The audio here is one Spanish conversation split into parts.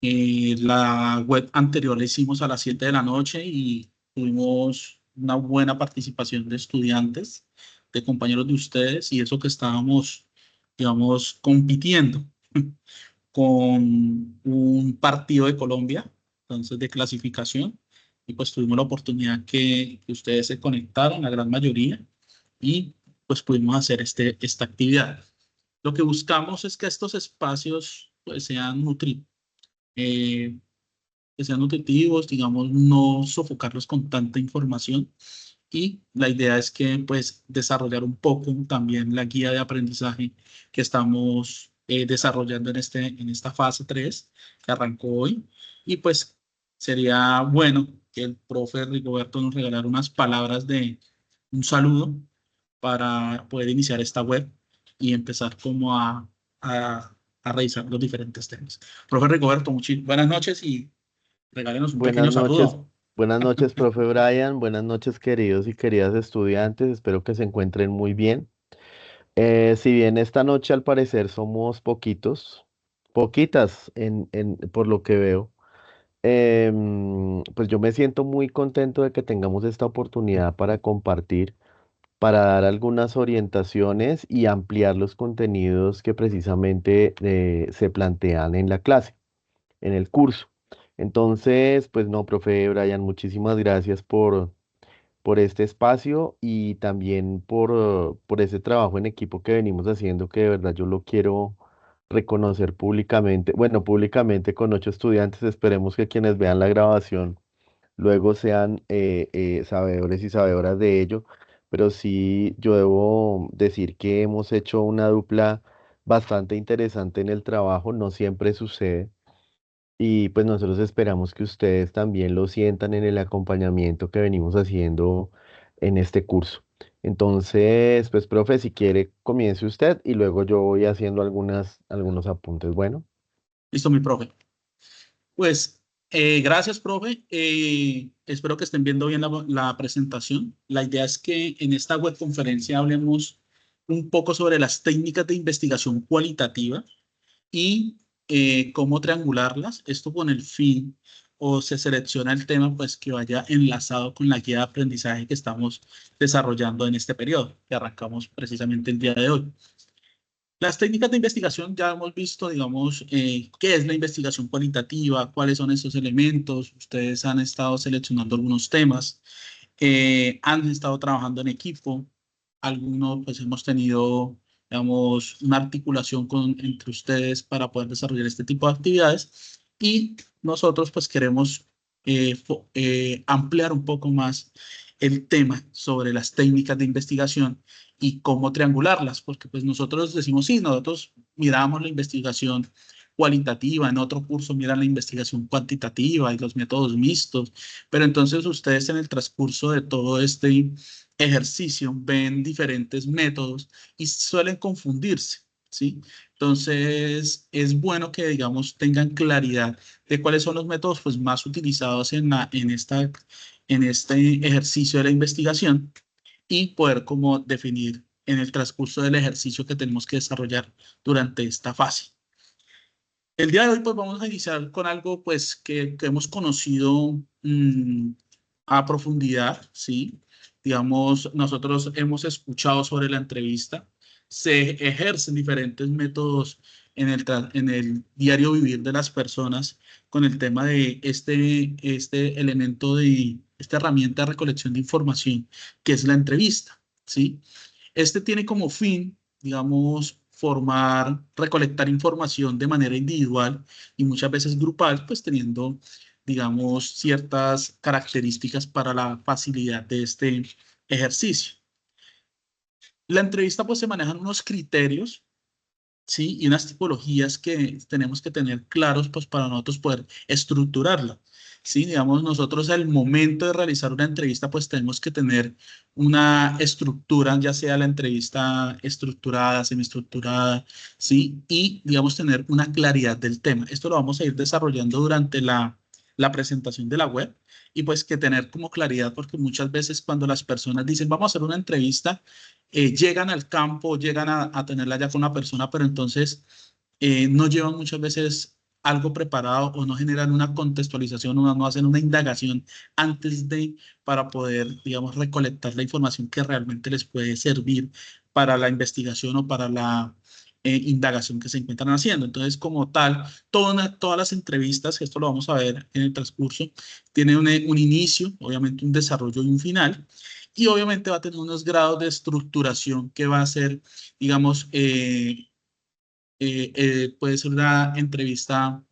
La web anterior la hicimos a las 7 de la noche y tuvimos una buena participación de estudiantes, de compañeros de ustedes, y eso que estábamos, digamos, compitiendo con un partido de Colombia, entonces de clasificación, y pues tuvimos la oportunidad que ustedes se conectaron, la gran mayoría, y pues pudimos hacer esta actividad. Lo que buscamos es que estos espacios pues eh, sean nutritivos, digamos, no sofocarlos con tanta información. Y la idea es que, pues, desarrollar un poco también la guía de aprendizaje que estamos desarrollando en esta fase 3 que arrancó hoy. Y pues sería bueno que el profe Rigoberto nos regalara unas palabras de un saludo para poder iniciar esta web y empezar como a revisar los diferentes temas. Profe Rigoberto, buenas noches y regálenos un Buenas pequeño noches, saludo. profe Brian. Buenas noches, queridos y queridas estudiantes. Espero que se encuentren muy bien. Si bien esta noche al parecer somos poquitos, poquitas por lo que veo, pues yo me siento muy contento de que tengamos esta oportunidad para compartir, para dar algunas orientaciones y ampliar los contenidos que precisamente se plantean en la clase, en el curso. Entonces, pues no, profe Brian, muchísimas gracias por este espacio y también por ese trabajo en equipo que venimos haciendo, que de verdad yo lo quiero reconocer públicamente. Bueno, públicamente con 8 estudiantes, esperemos que quienes vean la grabación luego sean sabedores y sabedoras de ello, pero sí, yo debo decir que hemos hecho una dupla bastante interesante en el trabajo, no siempre sucede. Y pues nosotros esperamos que ustedes también lo sientan en el acompañamiento que venimos haciendo en este curso. Entonces, pues, profe, si quiere, comience usted y luego yo voy haciendo algunos apuntes. Bueno, Listo, mi profe. Pues gracias, profe. Espero que estén viendo bien la presentación. La idea es que en esta web conferencia hablemos un poco sobre las técnicas de investigación cualitativa y cómo triangularlas. Esto con el fin o se selecciona el tema pues que vaya enlazado con la guía de aprendizaje que estamos desarrollando en este periodo, que arrancamos precisamente el día de hoy. Las técnicas de investigación ya hemos visto, digamos, qué es la investigación cualitativa, cuáles son esos elementos. Ustedes han estado seleccionando algunos temas, han estado trabajando en equipo. Algunos, pues, hemos tenido, digamos, una articulación entre ustedes para poder desarrollar este tipo de actividades. Y nosotros, pues, queremos ampliar un poco más el tema sobre las técnicas de investigación y cómo triangularlas, porque pues nosotros decimos, sí, nosotros miramos la investigación cualitativa, en otro curso miran la investigación cuantitativa y los métodos mixtos, pero entonces ustedes en el transcurso de todo este ejercicio ven diferentes métodos y suelen confundirse, ¿sí? Entonces es bueno que, digamos, tengan claridad de cuáles son los métodos pues, más utilizados en este ejercicio de la investigación y poder como definir en el transcurso del ejercicio que tenemos que desarrollar durante esta fase. El día de hoy pues vamos a iniciar con algo pues que hemos conocido a profundidad, ¿sí? Digamos, nosotros hemos escuchado sobre la entrevista, se ejercen diferentes métodos en el diario vivir de las personas con el tema de este elemento de esta herramienta de recolección de información que es la entrevista, ¿sí? Este tiene como fin, digamos, recolectar información de manera individual y muchas veces grupal, pues teniendo, digamos, ciertas características para la facilidad de este ejercicio. La entrevista, pues se manejan unos criterios, ¿sí? Y unas tipologías que tenemos que tener claros, pues para nosotros poder estructurarla. Sí, digamos, nosotros al momento de realizar una entrevista, pues tenemos que tener una estructura, ya sea la entrevista estructurada, semiestructurada, ¿sí? Y, digamos, tener una claridad del tema. Esto lo vamos a ir desarrollando durante la presentación de la web y pues que tener como claridad, porque muchas veces cuando las personas dicen, vamos a hacer una entrevista, llegan al campo, llegan a tenerla ya con una persona, pero entonces no llevan muchas veces algo preparado o no generan una contextualización o no hacen una indagación antes de, para poder, digamos, recolectar la información que realmente les puede servir para la investigación o para la indagación que se encuentran haciendo. Entonces, como tal, todas las entrevistas, esto lo vamos a ver en el transcurso, tienen un inicio, obviamente un desarrollo y un final. Y obviamente va a tener unos grados de estructuración que va a ser, digamos, puede ser una entrevista,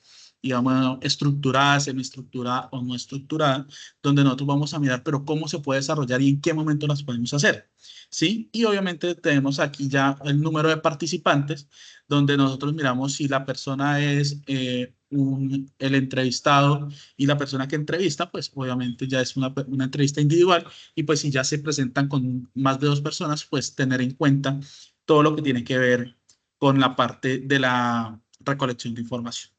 digamos, estructurada, semiestructurada o no estructurada, donde nosotros vamos a mirar, pero cómo se puede desarrollar y en qué momento las podemos hacer, ¿sí? Y obviamente tenemos aquí ya el número de participantes, donde nosotros miramos si la persona es el entrevistado y la persona que entrevista, pues obviamente ya es una entrevista individual y pues si ya se presentan con más de dos personas, pues tener en cuenta todo lo que tiene que ver con la parte de la recolección de información.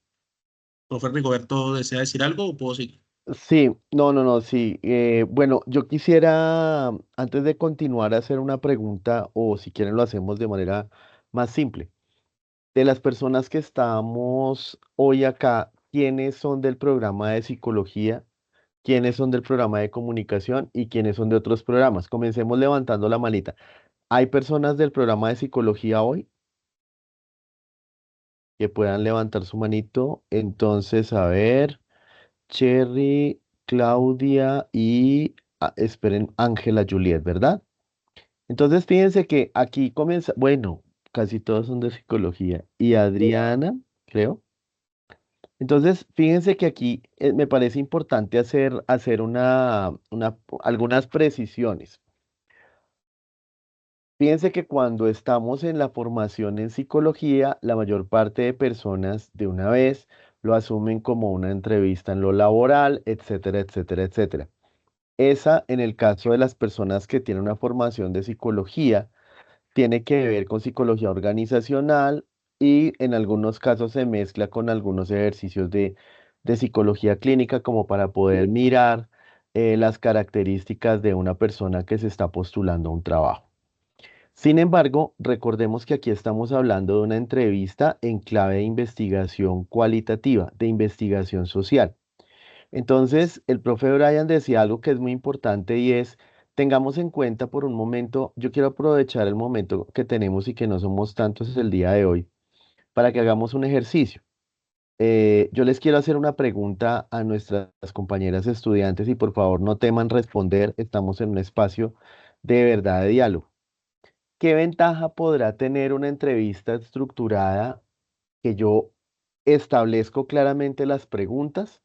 Profe Rigoberto, ¿desea decir algo o puedo seguir? Sí, no, no, no, sí. Bueno, yo quisiera, antes de continuar, hacer una pregunta, o si quieren lo hacemos de manera más simple. De las personas que estamos hoy acá, ¿quiénes son del programa de psicología? ¿Quiénes son del programa de comunicación? ¿Y quiénes son de otros programas? Comencemos levantando la manita. ¿Hay personas del programa de psicología hoy que puedan levantar su manito? Entonces, a ver. Cherry, Claudia y, esperen, Ángela Juliet, ¿verdad? Entonces fíjense que aquí comienza, bueno, casi todos son de psicología. Y Adriana, creo. Entonces, fíjense que aquí me parece importante hacer algunas precisiones. Fíjense que cuando estamos en la formación en psicología, la mayor parte de personas de una vez lo asumen como una entrevista en lo laboral, etcétera, etcétera, etcétera. Esa, en el caso de las personas que tienen una formación de psicología, tiene que ver con psicología organizacional y en algunos casos se mezcla con algunos ejercicios de psicología clínica como para poder mirar las características de una persona que se está postulando a un trabajo. Sin embargo, recordemos que aquí estamos hablando de una entrevista en clave de investigación cualitativa, de investigación social. Entonces, el profe Brian decía algo que es muy importante y es, tengamos en cuenta por un momento, yo quiero aprovechar el momento que tenemos y que no somos tantos el día de hoy, para que hagamos un ejercicio. Yo les quiero hacer una pregunta a nuestras compañeras estudiantes y por favor no teman responder, estamos en un espacio de verdad de diálogo. ¿Qué ventaja podrá tener una entrevista estructurada que yo establezco claramente las preguntas?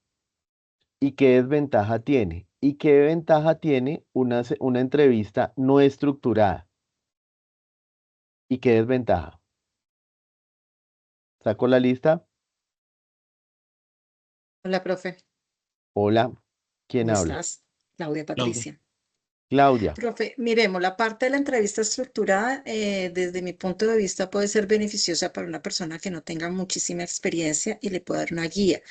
¿Y qué desventaja tiene? ¿Y qué ventaja tiene una entrevista no estructurada? ¿Y qué desventaja? ¿Saco la lista? Hola, profe, Hola, ¿quién ¿cómo habla? estás? Claudia Claudia. Patricia. Claudia. Profe, miremos, la parte de la entrevista estructurada, desde mi punto de vista, puede ser beneficiosa para una persona que no tenga muchísima experiencia y le pueda dar una guía.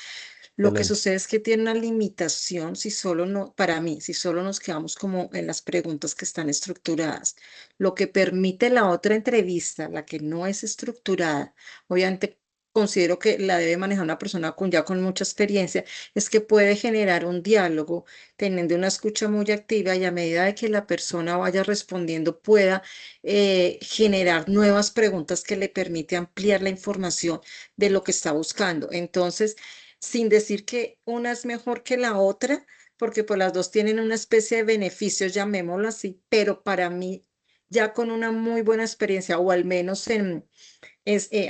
Lo que Excelente. sucede es que tiene una limitación si solo no, para mí, si solo nos quedamos como en las preguntas que están estructuradas. Lo que permite la otra entrevista, la que no es estructurada, obviamente considero que la debe manejar una persona con mucha experiencia, es que puede generar un diálogo teniendo una escucha muy activa y a medida de que la persona vaya respondiendo pueda generar nuevas preguntas que le permite ampliar la información de lo que está buscando. Entonces, sin decir que una es mejor que la otra, porque pues las dos tienen una especie de beneficios, llamémoslo así, pero para mí, ya con una muy buena experiencia, o al menos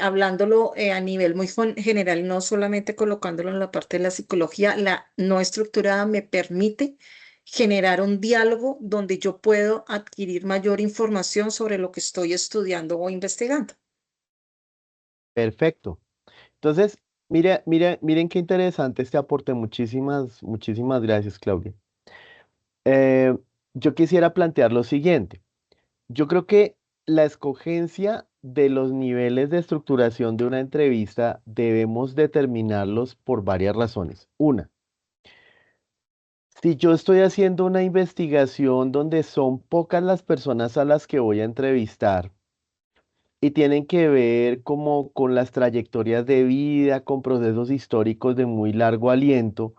hablándolo a nivel muy general, no solamente colocándolo en la parte de la psicología, la no estructurada me permite generar un diálogo donde yo puedo adquirir mayor información sobre lo que estoy estudiando o investigando. Perfecto. Entonces, miren qué interesante este aporte. Muchísimas, muchísimas gracias, Claudia. Eh, yo quisiera plantear lo siguiente. Yo creo que la escogencia de los niveles de estructuración de una entrevista debemos determinarlos por varias razones. Una, si yo estoy haciendo una investigación donde son pocas las personas a las que voy a entrevistar y tienen que ver como con las trayectorias de vida, con procesos históricos de muy largo aliento.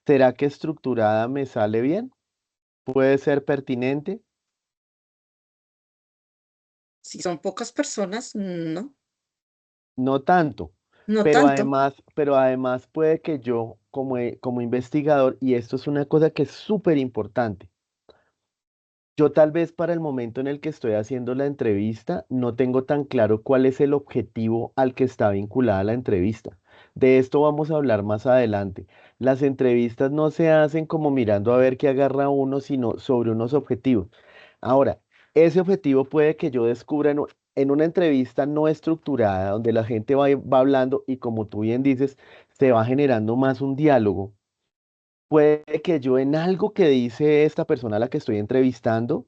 ¿Será que estructurada me sale bien? ¿Puede ser pertinente? Si son pocas personas, no, No tanto, no tanto. pero además puede que yo como investigador, y esto es una cosa que es súper importante, yo tal vez para el momento en el que estoy haciendo la entrevista no tengo tan claro cuál es el objetivo al que está vinculada la entrevista. De esto vamos a hablar más adelante. Las entrevistas no se hacen como mirando a ver qué agarra uno, sino sobre unos objetivos. Ahora, ese objetivo puede que yo descubra en una entrevista no estructurada, donde la gente va hablando y como tú bien dices, se va generando más un diálogo. Puede que yo en algo que dice esta persona a la que estoy entrevistando,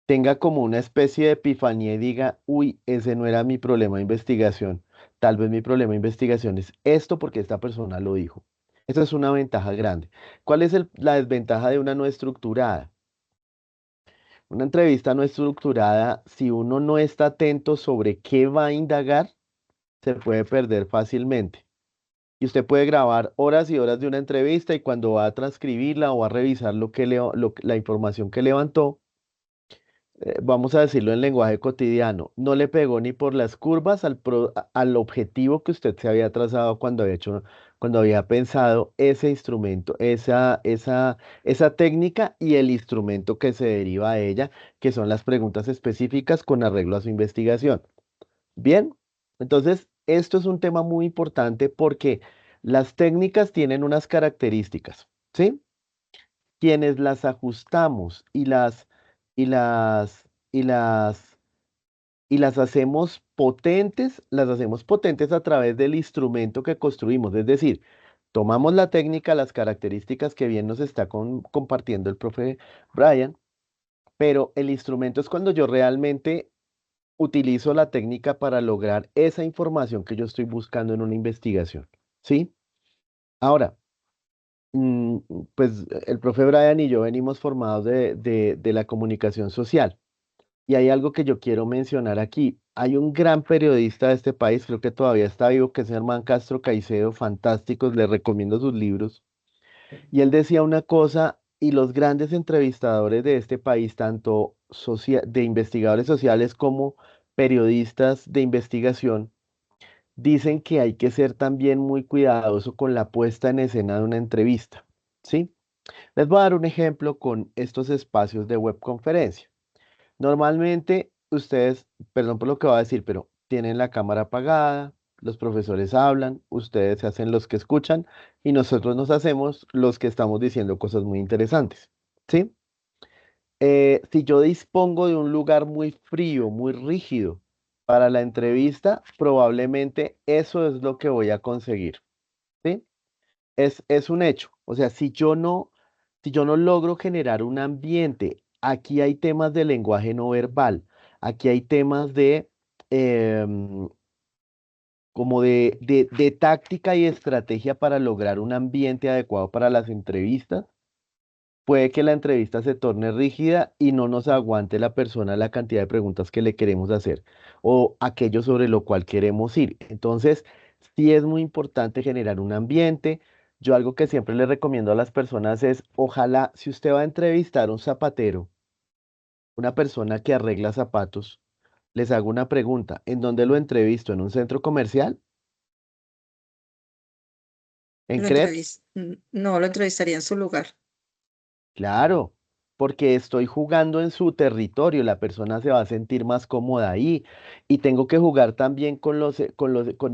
tenga como una especie de epifanía y diga, uy, ese no era mi problema de investigación. Tal vez mi problema de investigación es esto porque esta persona lo dijo. Esa es una ventaja grande. ¿Cuál es la desventaja de una no estructurada? Una entrevista no estructurada, si uno no está atento sobre qué va a indagar, se puede perder fácilmente. Y usted puede grabar horas y horas de una entrevista y cuando va a transcribirla o va a revisar la información que levantó, vamos a decirlo en lenguaje cotidiano, no le pegó ni por las curvas al objetivo que usted se había trazado cuando había pensado ese instrumento, esa técnica y el instrumento que se deriva de ella, que son las preguntas específicas con arreglo a su investigación. Bien, entonces esto es un tema muy importante porque las técnicas tienen unas características, ¿sí? Quienes las ajustamos y las, y las, y las hacemos potentes a través del instrumento que construimos. Es decir, tomamos la técnica, las características que bien nos está compartiendo el profe Brian, pero el instrumento es cuando yo realmente utilizo la técnica para lograr esa información que yo estoy buscando en una investigación. ¿Sí? Ahora, mm, pues el profe Brian y yo venimos formados de la comunicación social. Y hay algo que yo quiero mencionar aquí. Hay un gran periodista de este país, creo que todavía está vivo, que es Germán Castro Caicedo, fantástico, le recomiendo sus libros. Y él decía una cosa, y los grandes entrevistadores de este país, tanto de investigadores sociales como periodistas de investigación, dicen que hay que ser también muy cuidadoso con la puesta en escena de una entrevista. ¿Sí? Les voy a dar un ejemplo con estos espacios de webconferencia. Normalmente ustedes, perdón por lo que voy a decir, pero tienen la cámara apagada, los profesores hablan, ustedes se hacen los que escuchan y nosotros nos hacemos los que estamos diciendo cosas muy interesantes. ¿Sí? Si yo dispongo de un lugar muy frío, muy rígido para la entrevista, probablemente eso es lo que voy a conseguir. ¿Sí? Es un hecho. O sea, si yo no logro generar un ambiente, aquí hay temas de lenguaje no verbal, aquí hay temas em, como de táctica y estrategia para lograr un ambiente adecuado para las entrevistas. Puede que la entrevista se torne rígida y no nos aguante la persona la cantidad de preguntas que le queremos hacer o aquello sobre lo cual queremos ir. Entonces, sí es muy importante generar un ambiente. Yo algo que siempre le recomiendo a las personas es, ojalá, si usted va a entrevistar a un zapatero, una persona que arregla zapatos, les hago una pregunta. ¿En dónde lo entrevisto? ¿En un centro comercial? ¿En Krebs? No lo entrevistaría en su lugar. Claro, porque estoy jugando en su territorio, la persona se va a sentir más cómoda ahí y tengo que jugar también con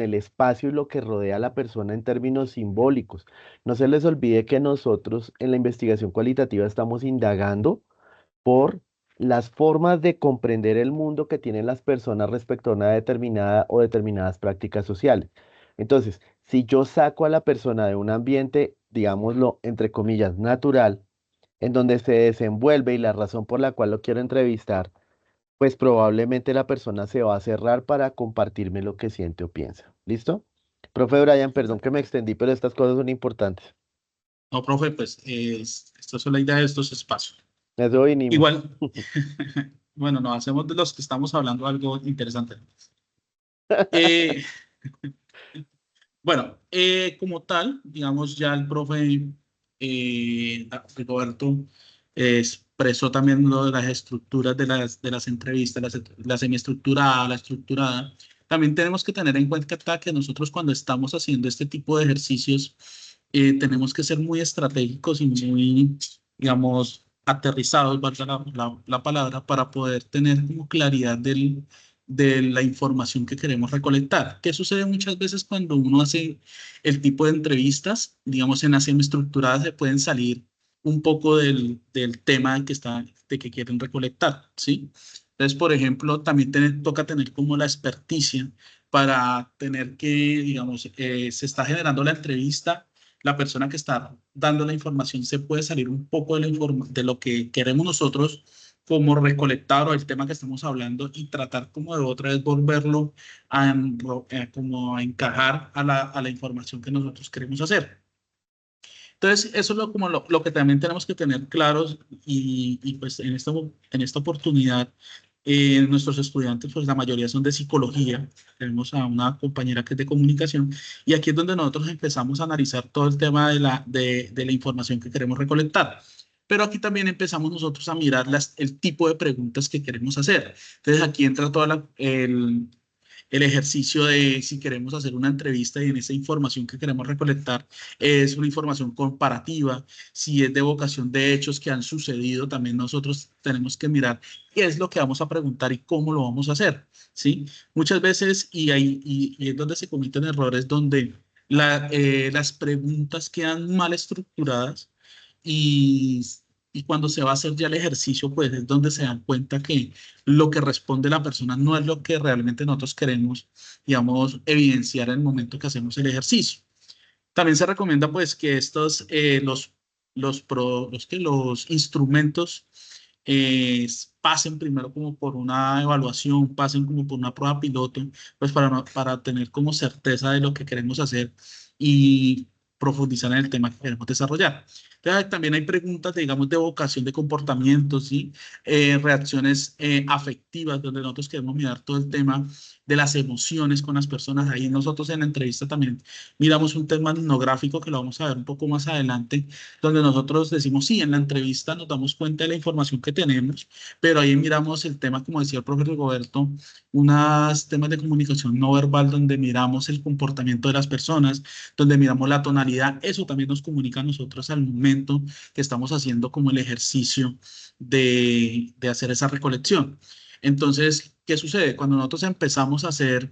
el espacio y lo que rodea a la persona en términos simbólicos. No se les olvide que nosotros en la investigación cualitativa estamos indagando por las formas de comprender el mundo que tienen las personas respecto a una determinada o determinadas prácticas sociales. Entonces, si yo saco a la persona de un ambiente, digámoslo, entre comillas, natural, en donde se desenvuelve y la razón por la cual lo quiero entrevistar, pues probablemente la persona se va a cerrar para compartirme lo que siente o piensa. ¿Listo? Profe Brian, perdón que me extendí, pero estas cosas son importantes. No, profe, pues esta es la idea de estos espacios. Eso vinimos. Igual, Bueno, no, hacemos de los que estamos hablando algo interesante. Eh, bueno, como tal, digamos, ya el profe Rigoberto expresó también lo de las estructuras de las entrevistas, la semiestructurada, la estructurada. También tenemos que tener en cuenta que nosotros cuando estamos haciendo este tipo de ejercicios, tenemos que ser muy estratégicos y muy, digamos, aterrizados, valga la palabra, para poder tener como claridad de la información que queremos recolectar. ¿Qué sucede muchas veces cuando uno hace el tipo de entrevistas? Digamos, en las semiestructuradas se pueden salir un poco del tema de que quieren recolectar, ¿sí? Entonces, por ejemplo, también toca tener como la experticia para tener que, digamos, se está generando la entrevista, la persona que está dando la información se puede salir un poco de lo que queremos nosotros como recolectar o el tema que estamos hablando y tratar como de otra vez volverlo como a encajar a la información que nosotros queremos hacer. Entonces, eso es lo que también tenemos que tener claros y pues en esta oportunidad, nuestros estudiantes, pues la mayoría son de psicología, tenemos a una compañera que es de comunicación y aquí es donde nosotros empezamos a analizar todo el tema de la información que queremos recolectar. Pero aquí también empezamos nosotros a mirar el tipo de preguntas que queremos hacer. Entonces aquí entra toda el ejercicio de si queremos hacer una entrevista y en esa información que queremos recolectar es una información comparativa, si es de evocación de hechos que han sucedido, también nosotros tenemos que mirar qué es lo que vamos a preguntar y cómo lo vamos a hacer, ¿sí? Muchas veces, y es donde se cometen errores, donde las preguntas quedan mal estructuradas y, y cuando se va a hacer ya el ejercicio, pues es donde se dan cuenta que lo que responde la persona no es lo que realmente nosotros queremos, digamos, evidenciar en el momento que hacemos el ejercicio. También se recomienda pues que los instrumentos pasen primero como por una evaluación, pasen como por una prueba piloto, pues para tener como certeza de lo que queremos hacer y profundizar en el tema que queremos desarrollar. Entonces, también hay preguntas, digamos, de evocación de comportamientos, ¿sí? Reacciones afectivas, donde nosotros queremos mirar todo el tema de las emociones con las personas. Ahí nosotros en la entrevista también miramos un tema etnográfico que lo vamos a ver un poco más adelante, donde nosotros decimos, sí, en la entrevista nos damos cuenta de la información que tenemos, pero ahí miramos el tema, como decía el profesor Roberto, unos temas de comunicación no verbal donde miramos el comportamiento de las personas, donde miramos la tonalidad, eso también nos comunica a nosotros al momento que estamos haciendo como el ejercicio de hacer esa recolección. Entonces, ¿qué sucede? Cuando nosotros empezamos a hacer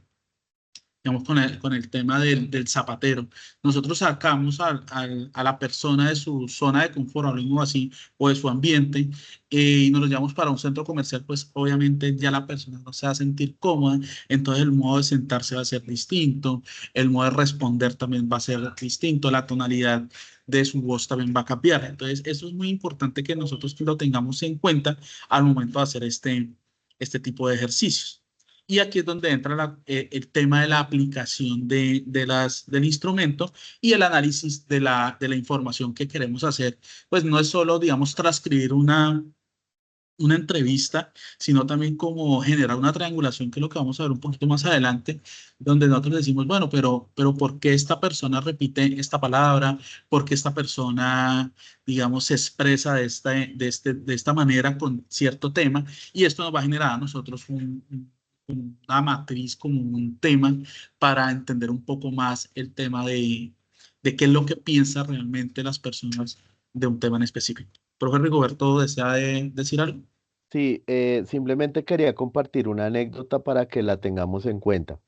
digamos, con el tema del zapatero. Nosotros sacamos a la persona de su zona de confort, hablemos así, o de su ambiente, y nos lo llevamos para un centro comercial, pues obviamente ya la persona no se va a sentir cómoda, entonces el modo de sentarse va a ser distinto, el modo de responder también va a ser distinto, la tonalidad de su voz también va a cambiar. Entonces, eso es muy importante que nosotros lo tengamos en cuenta al momento de hacer este tipo de ejercicios. Y aquí es donde entra el tema de la aplicación del instrumento y el análisis de la información que queremos hacer. Pues no es solo, digamos, transcribir una entrevista, sino también como generar una triangulación, que es lo que vamos a ver un poquito más adelante, donde nosotros decimos, bueno, pero ¿por qué esta persona repite esta palabra? ¿Por qué esta persona, digamos, se expresa de esta manera con cierto tema? Y esto nos va a generar a nosotros una matriz, como un tema, para entender un poco más el tema de qué es lo que piensan realmente las personas de un tema en específico. Profe Rigoberto, ¿desea decir algo? Sí, simplemente quería compartir una anécdota para que la tengamos en cuenta.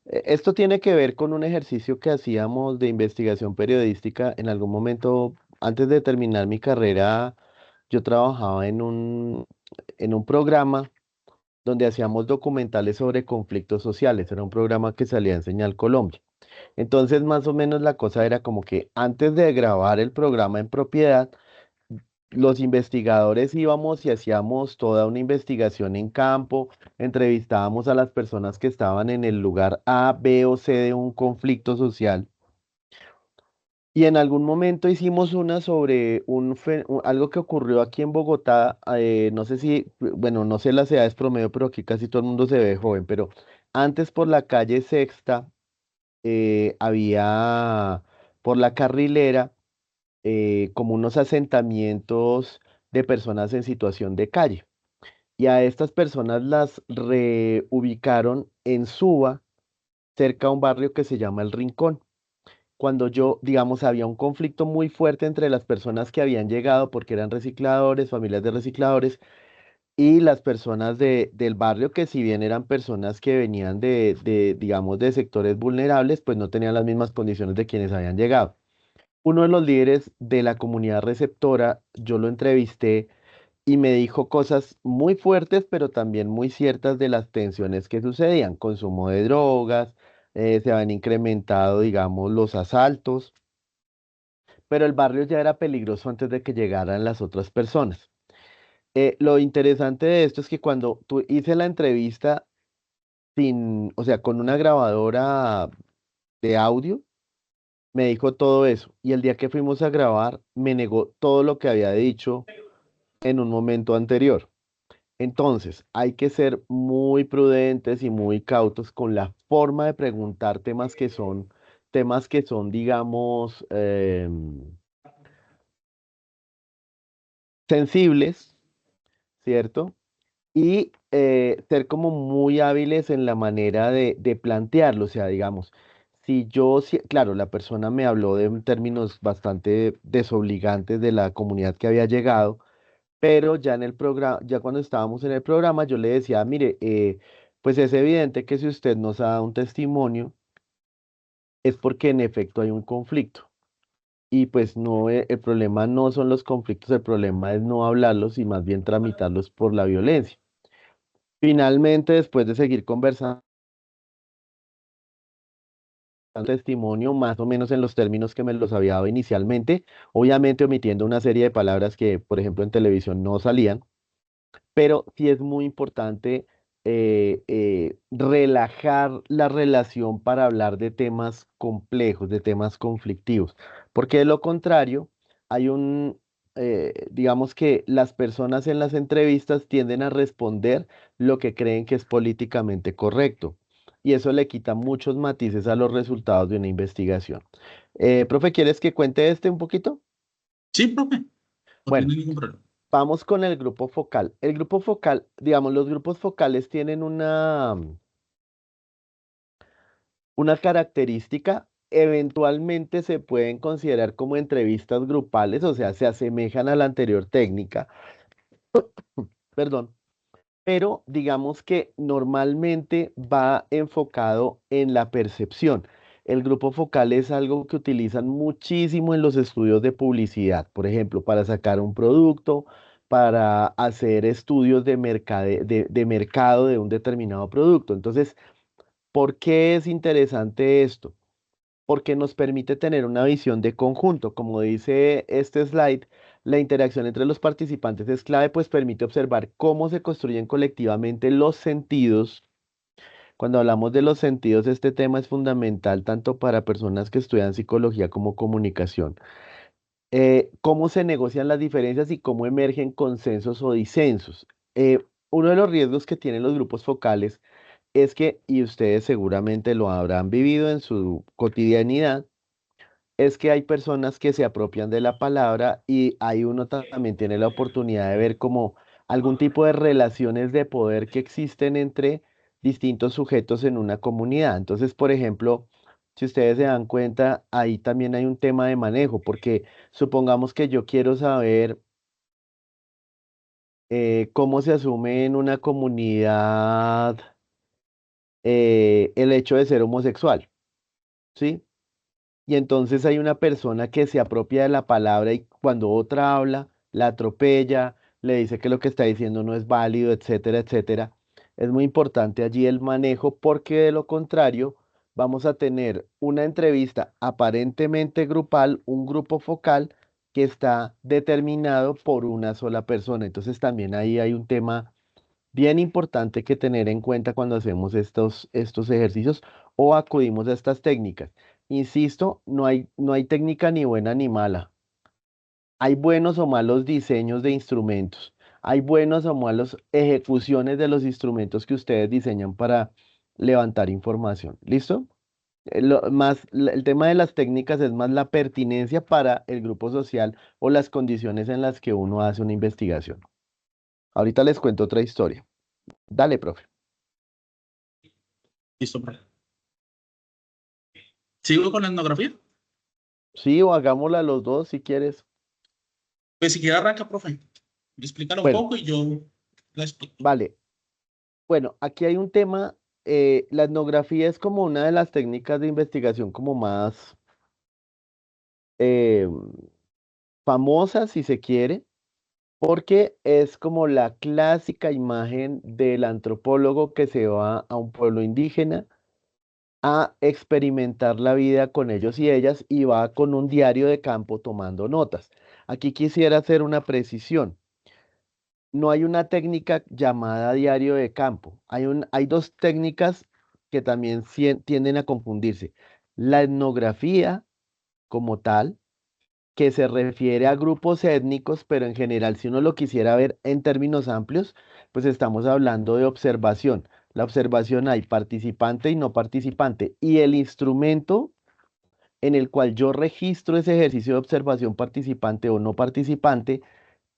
Esto tiene que ver con un ejercicio que hacíamos de investigación periodística. En algún momento, antes de terminar mi carrera, yo trabajaba en un programa donde hacíamos documentales sobre conflictos sociales. Era un programa que salía en Señal Colombia. Entonces, más o menos la cosa era como que antes de grabar el programa en propiedad, los investigadores íbamos y hacíamos toda una investigación en campo, entrevistábamos a las personas que estaban en el lugar A, B o C de un conflicto social Y en algún momento hicimos una sobre algo que ocurrió aquí en Bogotá, no sé si, bueno, no sé las edades promedio, pero aquí casi todo el mundo se ve joven, pero antes por la calle Sexta había, por la Carrilera, como unos asentamientos de personas en situación de calle. Y a estas personas las reubicaron en Suba, cerca a un barrio que se llama El Rincón. Cuando yo, digamos, había un conflicto muy fuerte entre las personas que habían llegado porque eran recicladores, familias de recicladores, y las personas del barrio que si bien eran personas que venían digamos, de sectores vulnerables, pues no tenían las mismas condiciones de quienes habían llegado. Uno de los líderes de la comunidad receptora, yo lo entrevisté y me dijo cosas muy fuertes, pero también muy ciertas de las tensiones que sucedían, consumo de drogas, se habían incrementado, digamos, los asaltos, pero el barrio ya era peligroso antes de que llegaran las otras personas. Lo interesante de esto es que cuando tú hice la entrevista o sea, con una grabadora de audio, me dijo todo eso. Y el día que fuimos a grabar, me negó todo lo que había dicho en un momento anterior. Entonces, hay que ser muy prudentes y muy cautos con la forma de preguntar temas que son, digamos, sensibles, ¿cierto? Y ser como muy hábiles en la manera de plantearlo. O sea, digamos, claro, la persona me habló de términos bastante desobligantes de la comunidad que había llegado, pero ya en el programa, ya cuando estábamos en el programa, yo le decía, mire, pues es evidente que si usted nos da un testimonio, es porque en efecto hay un conflicto. Y pues no, el problema no son los conflictos, el problema es no hablarlos y más bien tramitarlos por la violencia. Finalmente, después de seguir conversando, testimonio más o menos en los términos que me los había dado inicialmente, obviamente omitiendo una serie de palabras que, por ejemplo, en televisión no salían, pero sí es muy importante relajar la relación para hablar de temas complejos, de temas conflictivos, porque de lo contrario, digamos que las personas en las entrevistas tienden a responder lo que creen que es políticamente correcto, y eso le quita muchos matices a los resultados de una investigación. Profe, ¿quieres que cuente este un poquito? Sí, profe, no Bueno. tiene ningún problema. Vamos con el grupo focal. El grupo focal, digamos, los grupos focales tienen una característica, eventualmente se pueden considerar como entrevistas grupales, o sea, se asemejan a la anterior técnica, perdón, pero digamos que normalmente va enfocado en la percepción. El grupo focal es algo que utilizan muchísimo en los estudios de publicidad, por ejemplo, para sacar un producto, para hacer estudios de mercado de un determinado producto. Entonces, ¿por qué es interesante esto? Porque nos permite tener una visión de conjunto. Como dice este slide, la interacción entre los participantes es clave, pues permite observar cómo se construyen colectivamente los sentidos. Cuando hablamos de los sentidos, este tema es fundamental tanto para personas que estudian psicología como comunicación. Cómo se negocian las diferencias y cómo emergen consensos o disensos. Uno de los riesgos que tienen los grupos focales es que, y ustedes seguramente lo habrán vivido en su cotidianidad, es que hay personas que se apropian de la palabra y ahí uno también tiene la oportunidad de ver como algún tipo de relaciones de poder que existen entre distintos sujetos en una comunidad. Entonces, por ejemplo, si ustedes se dan cuenta, ahí también hay un tema de manejo, porque supongamos que yo quiero saber cómo se asume en una comunidad el hecho de ser homosexual, ¿sí? Y entonces hay una persona que se apropia de la palabra y cuando otra habla, la atropella, le dice que lo que está diciendo no es válido, etcétera, etcétera. Es muy importante allí el manejo porque de lo contrario vamos a tener una entrevista aparentemente grupal, un grupo focal que está determinado por una sola persona. Entonces también ahí hay un tema bien importante que tener en cuenta cuando hacemos estos ejercicios o acudimos a estas técnicas. insisto, no hay técnica ni buena ni mala. Hay buenos o malos diseños de instrumentos. Hay buenos o malos ejecuciones de los instrumentos que ustedes diseñan para levantar información. ¿Listo? El tema de las técnicas es más la pertinencia para el grupo social o las condiciones en las que uno hace una investigación. Ahorita les cuento otra historia. Dale, profe. Listo, profe. ¿Sigo con la etnografía? Sí, o hagámosla los dos si quieres. Pues si quiere arranca, profe. Explícalo un Bueno, poco y yo la explico. vale. Bueno, aquí hay un tema. La etnografía es como una de las técnicas de investigación como más eh, famosas, si se quiere, porque es como la clásica imagen del antropólogo que se va a un pueblo indígena a experimentar la vida con ellos y ellas y va con un diario de campo tomando notas. Aquí quisiera hacer una precisión. No hay una técnica llamada diario de campo. Hay dos técnicas que también tienden a confundirse. La etnografía como tal, que se refiere a grupos étnicos, pero en general, si uno lo quisiera ver en términos amplios, pues estamos hablando de observación. La observación hay participante y no participante. Y el instrumento en el cual yo registro ese ejercicio de observación participante o no participante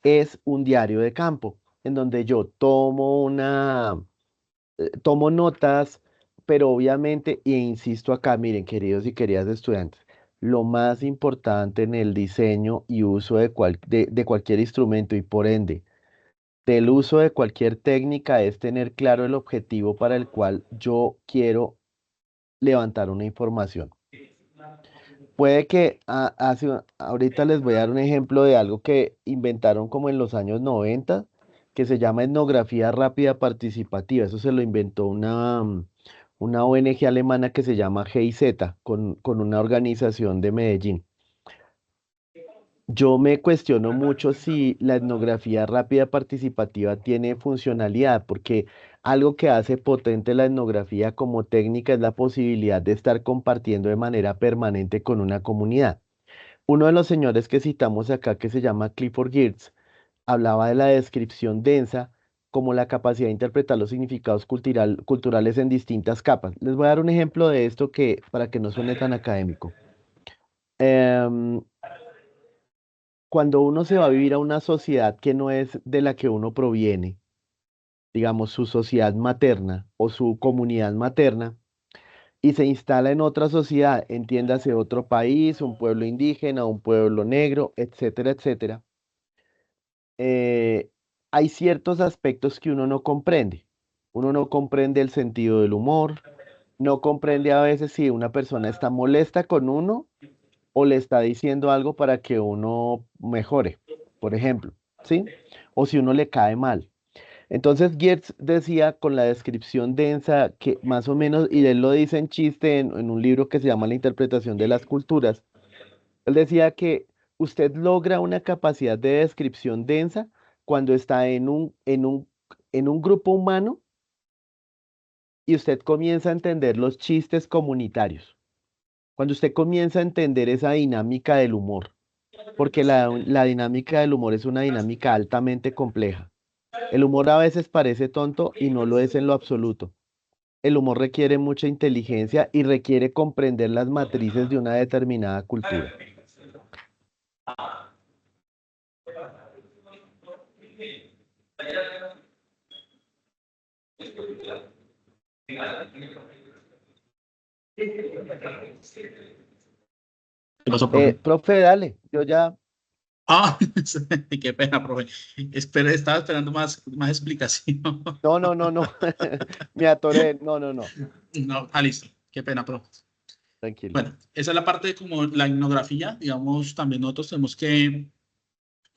es un diario de campo, en donde yo tomo notas, pero obviamente, e insisto acá, miren, queridos y queridas estudiantes, lo más importante en el diseño y uso de cualquier instrumento y por ende del uso de cualquier técnica es tener claro el objetivo para el cual yo quiero levantar una información. Puede que ahorita les voy a dar un ejemplo de algo que inventaron como en los años 90, que se llama etnografía rápida participativa. Eso se lo inventó una ONG alemana que se llama GIZ, con una organización de Medellín. Yo me cuestiono mucho si la etnografía rápida participativa tiene funcionalidad, porque algo que hace potente la etnografía como técnica es la posibilidad de estar compartiendo de manera permanente con una comunidad. Uno de los señores que citamos acá, que se llama Clifford Geertz, hablaba de la descripción densa como la capacidad de interpretar los significados culturales en distintas capas. Les voy a dar un ejemplo de esto para que no suene tan académico. Em, Cuando uno se va a vivir a una sociedad que no es de la que uno proviene, digamos su sociedad materna o su comunidad materna, y se instala en otra sociedad, entiéndase otro país, un pueblo indígena, un pueblo negro, etcétera, etcétera, eh, hay ciertos aspectos que uno no comprende. Uno no comprende el sentido del humor, no comprende a veces si una persona está molesta con uno o le está diciendo algo para que uno mejore, por ejemplo, ¿sí? O si uno le cae mal. Entonces Geertz decía con la descripción densa que más o menos, y él lo dice en chiste en un libro que se llama La interpretación de las culturas, él decía que usted logra una capacidad de descripción densa cuando está en un grupo humano y usted comienza a entender los chistes comunitarios. Cuando usted comienza a entender esa dinámica del humor, porque la dinámica del humor es una dinámica altamente compleja. El humor a veces parece tonto y no lo es en lo absoluto. El humor requiere mucha inteligencia y requiere comprender las matrices de una determinada cultura. ¿Qué pasó, profe? Profe, dale, yo ya. Ah, qué pena, profe. Estaba esperando más explicación. No, no, no, no. Me atoré. No, no, no. No, listo. Qué pena, profe. Tranquilo. Bueno, esa es la parte de como la etnografía, digamos, también nosotros tenemos que,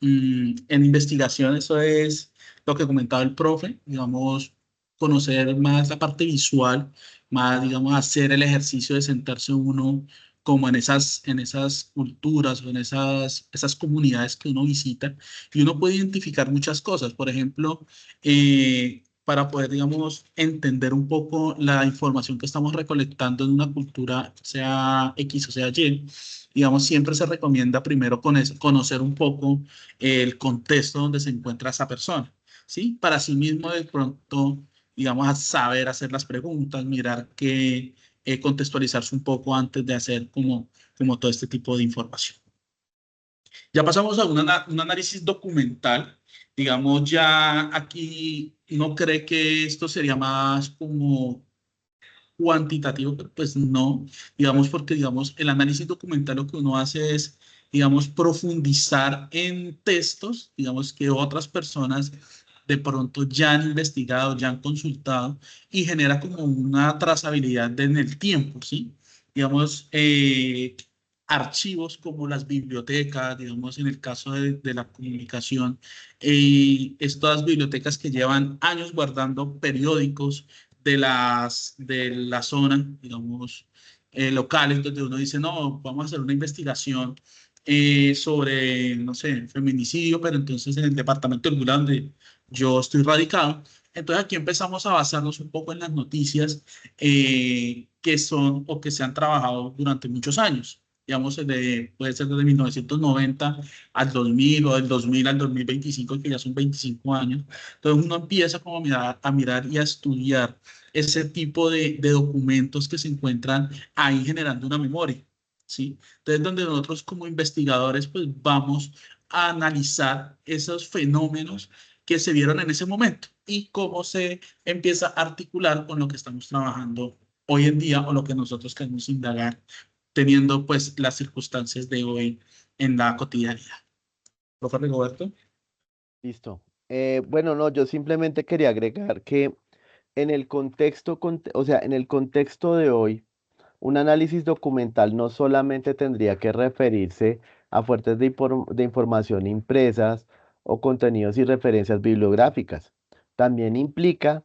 en investigación, eso es lo que comentaba el profe, digamos, conocer más la parte visual, más, digamos, hacer el ejercicio de sentarse uno como en esas culturas o en esas comunidades que uno visita y uno puede identificar muchas cosas. Por ejemplo, para poder, digamos, entender un poco la información que estamos recolectando en una cultura, sea X o sea Y. Digamos, siempre se recomienda primero conocer un poco el contexto donde se encuentra esa persona, ¿sí? Para así mismo de pronto, digamos, a saber hacer las preguntas, mirar que contextualizarse un poco antes de hacer como todo este tipo de información. Ya pasamos a un análisis documental. Digamos, ya aquí uno cree que esto sería más como cuantitativo, pero pues no, digamos, porque digamos, el análisis documental lo que uno hace es, digamos, profundizar en textos, digamos, que otras personas de pronto ya han investigado, ya han consultado y genera como una trazabilidad en el tiempo, ¿sí? Digamos, archivos como las bibliotecas, digamos, en el caso de la comunicación, estas bibliotecas que llevan años guardando periódicos de la zona, digamos, locales, donde uno dice, no, vamos a hacer una investigación sobre, no sé, feminicidio, pero entonces en el departamento del Huila, donde yo estoy radicado, entonces aquí empezamos a basarnos un poco en las noticias que son o que se han trabajado durante muchos años. Digamos, puede ser desde 1990 al 2000 o del 2000 al 2025, que ya son 25 años. Entonces uno empieza como a mirar y a estudiar ese tipo de documentos que se encuentran ahí generando una memoria, ¿sí? Entonces, donde nosotros como investigadores, pues vamos a analizar esos fenómenos que se vieron en ese momento y cómo se empieza a articular con lo que estamos trabajando hoy en día o lo que nosotros queremos indagar, teniendo pues las circunstancias de hoy en la cotidianidad. Profe Rigoberto. Listo. Bueno, no, yo simplemente quería agregar que en el contexto, o sea, en el contexto de hoy, un análisis documental no solamente tendría que referirse a fuentes de información impresas o contenidos y referencias bibliográficas. También implica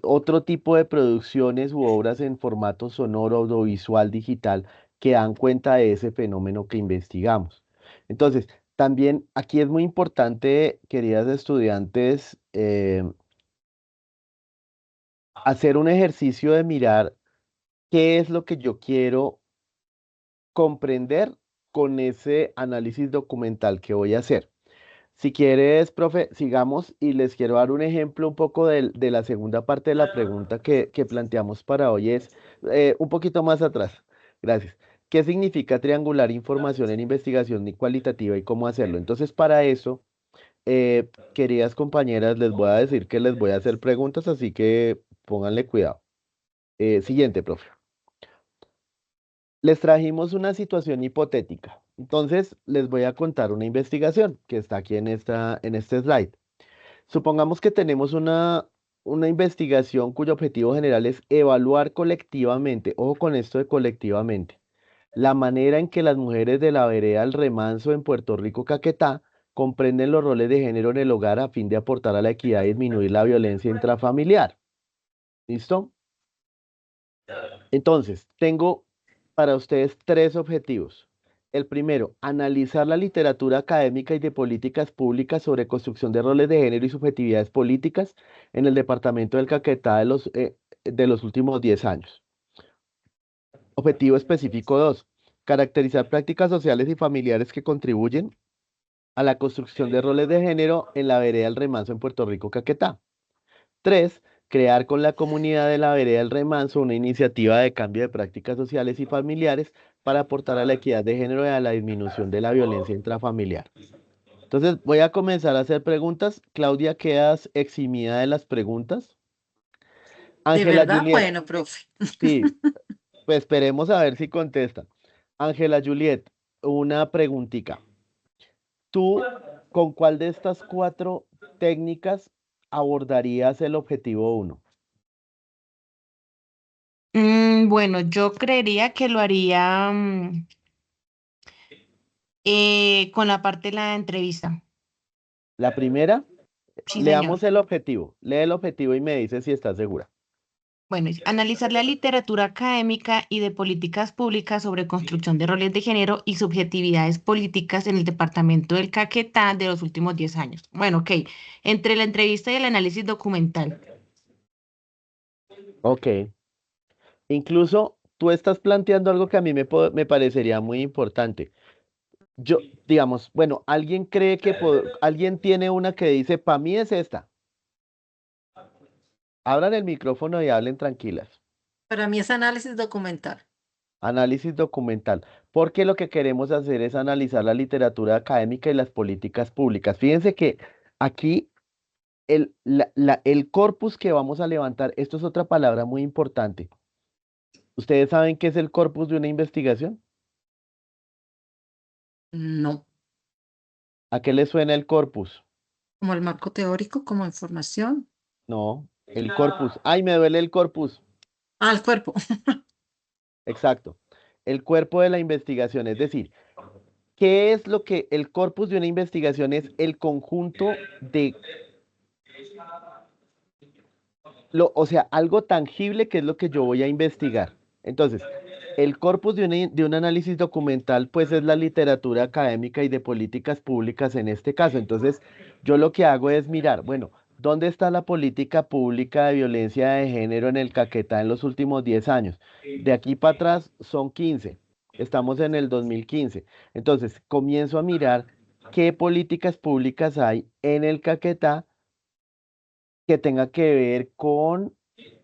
otro tipo de producciones u obras en formato sonoro, audiovisual, digital, que dan cuenta de ese fenómeno que investigamos. Entonces, también aquí es muy importante, queridas estudiantes, hacer un ejercicio de mirar qué es lo que yo quiero comprender con ese análisis documental que voy a hacer. Si quieres, profe, sigamos y les quiero dar un ejemplo un poco de la segunda parte de la pregunta que planteamos para hoy. Es un poquito más atrás. Gracias. ¿Qué significa triangular información en investigación cualitativa y cómo hacerlo? Entonces, para eso, queridas compañeras, les voy a decir que les voy a hacer preguntas, así que pónganle cuidado. Siguiente, profe. Les trajimos una situación hipotética. Entonces, les voy a contar una investigación que está aquí en este slide. Supongamos que tenemos una investigación cuyo objetivo general es evaluar colectivamente, ojo con esto de colectivamente, la manera en que las mujeres de la vereda El Remanso en Puerto Rico, Caquetá, comprenden los roles de género en el hogar a fin de aportar a la equidad y disminuir la violencia intrafamiliar. ¿Listo? Entonces, tengo para ustedes tres objetivos. El primero, analizar la literatura académica y de políticas públicas sobre construcción de roles de género y subjetividades políticas en el departamento del Caquetá de los últimos 10 años. Objetivo específico 2, caracterizar prácticas sociales y familiares que contribuyen a la construcción de roles de género en la vereda El Remanso en Puerto Rico, Caquetá. 3. Crear con la comunidad de la vereda El Remanso una iniciativa de cambio de prácticas sociales y familiares para aportar a la equidad de género y a la disminución de la violencia intrafamiliar. Entonces, voy a comenzar a hacer preguntas. Claudia, ¿quedas eximida de las preguntas? ¿De Ángela verdad? Juliet, Bueno, profe. sí, pues esperemos a ver si contesta. Ángela Juliet, una preguntita. ¿Tú con cuál de estas cuatro técnicas abordarías el objetivo 1? Bueno, yo creería que lo haría con la parte de la entrevista. La primera, Sí, señor. leamos el objetivo. Lee el objetivo y me dice si está segura. Bueno, es analizar la literatura académica y de políticas públicas sobre construcción de roles de género y subjetividades políticas en el departamento del Caquetá de los últimos 10 años. Bueno, ok. Entre la entrevista y el análisis documental. Ok. Incluso tú estás planteando algo que a mí me parecería muy importante. Yo, digamos, bueno, alguien cree que alguien tiene una que dice, para mí es esta. Abran el micrófono y hablen tranquilas. Para mí es análisis documental. Análisis documental, porque lo que queremos hacer es analizar la literatura académica y las políticas públicas. Fíjense que aquí el corpus que vamos a levantar, esto es otra palabra muy importante. ¿Ustedes saben qué es el corpus de una investigación? No, ¿A qué le suena el corpus? como el marco teórico, como información. No, el corpus. Ay, me duele el corpus. Ah, el cuerpo. Exacto. El cuerpo de la investigación, es decir, ¿qué es lo que el corpus de una investigación es? El conjunto de o sea, algo tangible que es lo que yo voy a investigar. Entonces, el corpus de un análisis documental, pues es la literatura académica y de políticas públicas en este caso. Entonces, yo lo que hago es mirar, bueno, ¿dónde está la política pública de violencia de género en el Caquetá en los últimos 10 años? De aquí para atrás son 15. Estamos en el 2015. Entonces, comienzo a mirar qué políticas públicas hay en el Caquetá que tenga que ver con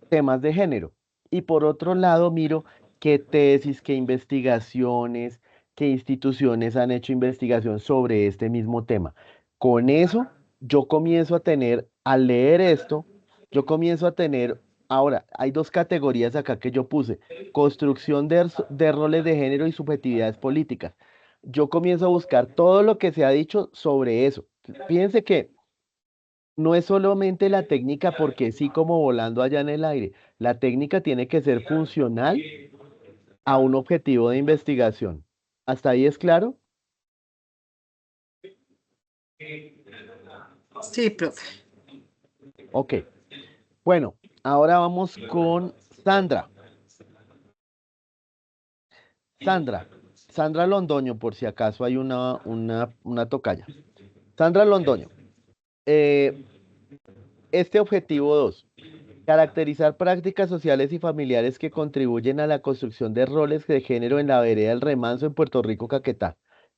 temas de género. Y por otro lado, miro qué tesis, qué investigaciones, qué instituciones han hecho investigación sobre este mismo tema. Con eso, yo comienzo a tener, al leer esto, yo comienzo a tener, ahora, hay dos categorías acá que yo puse, construcción de roles de género y subjetividades políticas. Yo comienzo a buscar todo lo que se ha dicho sobre eso. Fíjense que no es solamente la técnica porque sí como volando allá en el aire. La técnica tiene que ser funcional a un objetivo de investigación. ¿Hasta ahí es claro? Sí, profe. Ok. Bueno, ahora vamos con Sandra. Sandra. Sandra Londoño, por si acaso hay una tocaya. Sandra Londoño. eh, este objetivo 2. Caracterizar prácticas sociales y familiares que contribuyen a la construcción de roles de género en la vereda del Remanso en Puerto Rico, Caquetá.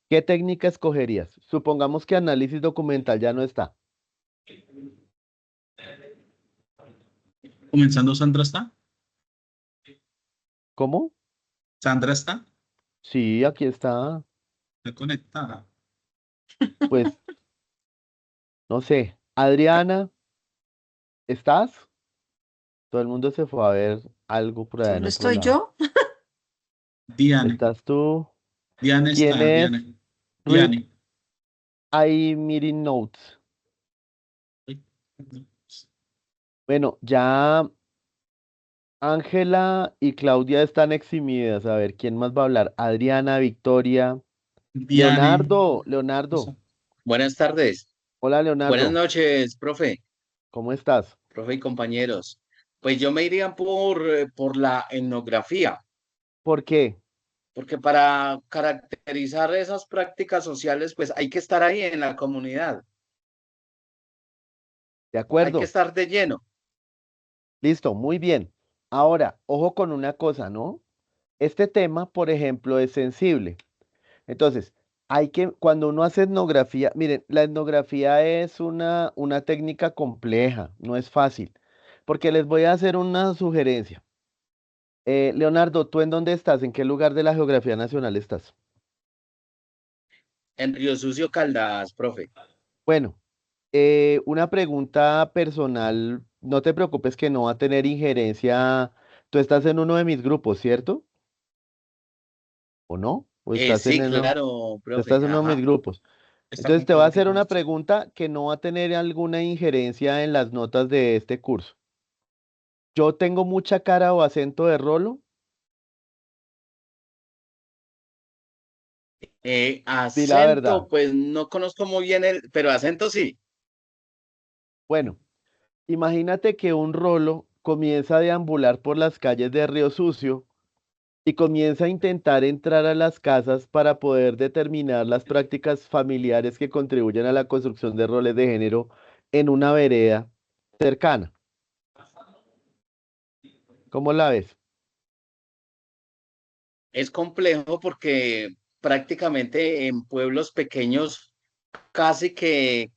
¿Qué técnica escogerías? Supongamos que análisis documental ya no está. Comenzando, Sandra está. ¿Cómo? Sandra está. Sí, aquí está. Está conectada. Pues, no sé. Adriana, ¿estás? Todo el mundo se fue a ver algo por allá en Solo otro estoy lado. yo. Diane. ¿Estás tú? Diane ¿Quién está. es? Diane. Read Diane. I meeting notes. Bueno, ya Ángela y Claudia están eximidas. A ver, ¿quién más va a hablar? Adriana, Victoria, Diane. Leonardo. Buenas tardes, Hola, buenas Leonardo. noches, profe, ¿Cómo estás? profe y compañeros. Pues yo me iría por la etnografía, ¿Por qué? porque para caracterizar esas prácticas sociales, pues hay que estar ahí en la comunidad, De hay que acuerdo. estar de lleno. Listo, muy bien. Ahora, ojo con una cosa, ¿no? Este tema, por ejemplo, es sensible. Entonces, cuando uno hace etnografía, miren, la etnografía es una técnica compleja, no es fácil, porque les voy a hacer una sugerencia. Leonardo, ¿tú en dónde estás? ¿En qué lugar de la geografía nacional estás? En Río Sucio Caldas, profe. Bueno, una pregunta personal, no te preocupes que no va a tener injerencia. Tú estás en uno de mis grupos, ¿cierto? ¿O no? ¿O estás Sí, claro, profe, estás en uno de mis ajá. grupos? Está Entonces te voy a hacer una comprometido. pregunta que no va a tener alguna injerencia en las notas de este curso. ¿Yo tengo mucha cara o acento de rolo? Di la verdad. Acento, pues no conozco muy bien pero acento sí. Bueno, imagínate que un rolo comienza a deambular por las calles de Río Sucio y comienza a intentar entrar a las casas para poder determinar las prácticas familiares que contribuyen a la construcción de roles de género en una vereda cercana. ¿Cómo la ves? Es complejo porque prácticamente en pueblos pequeños casi que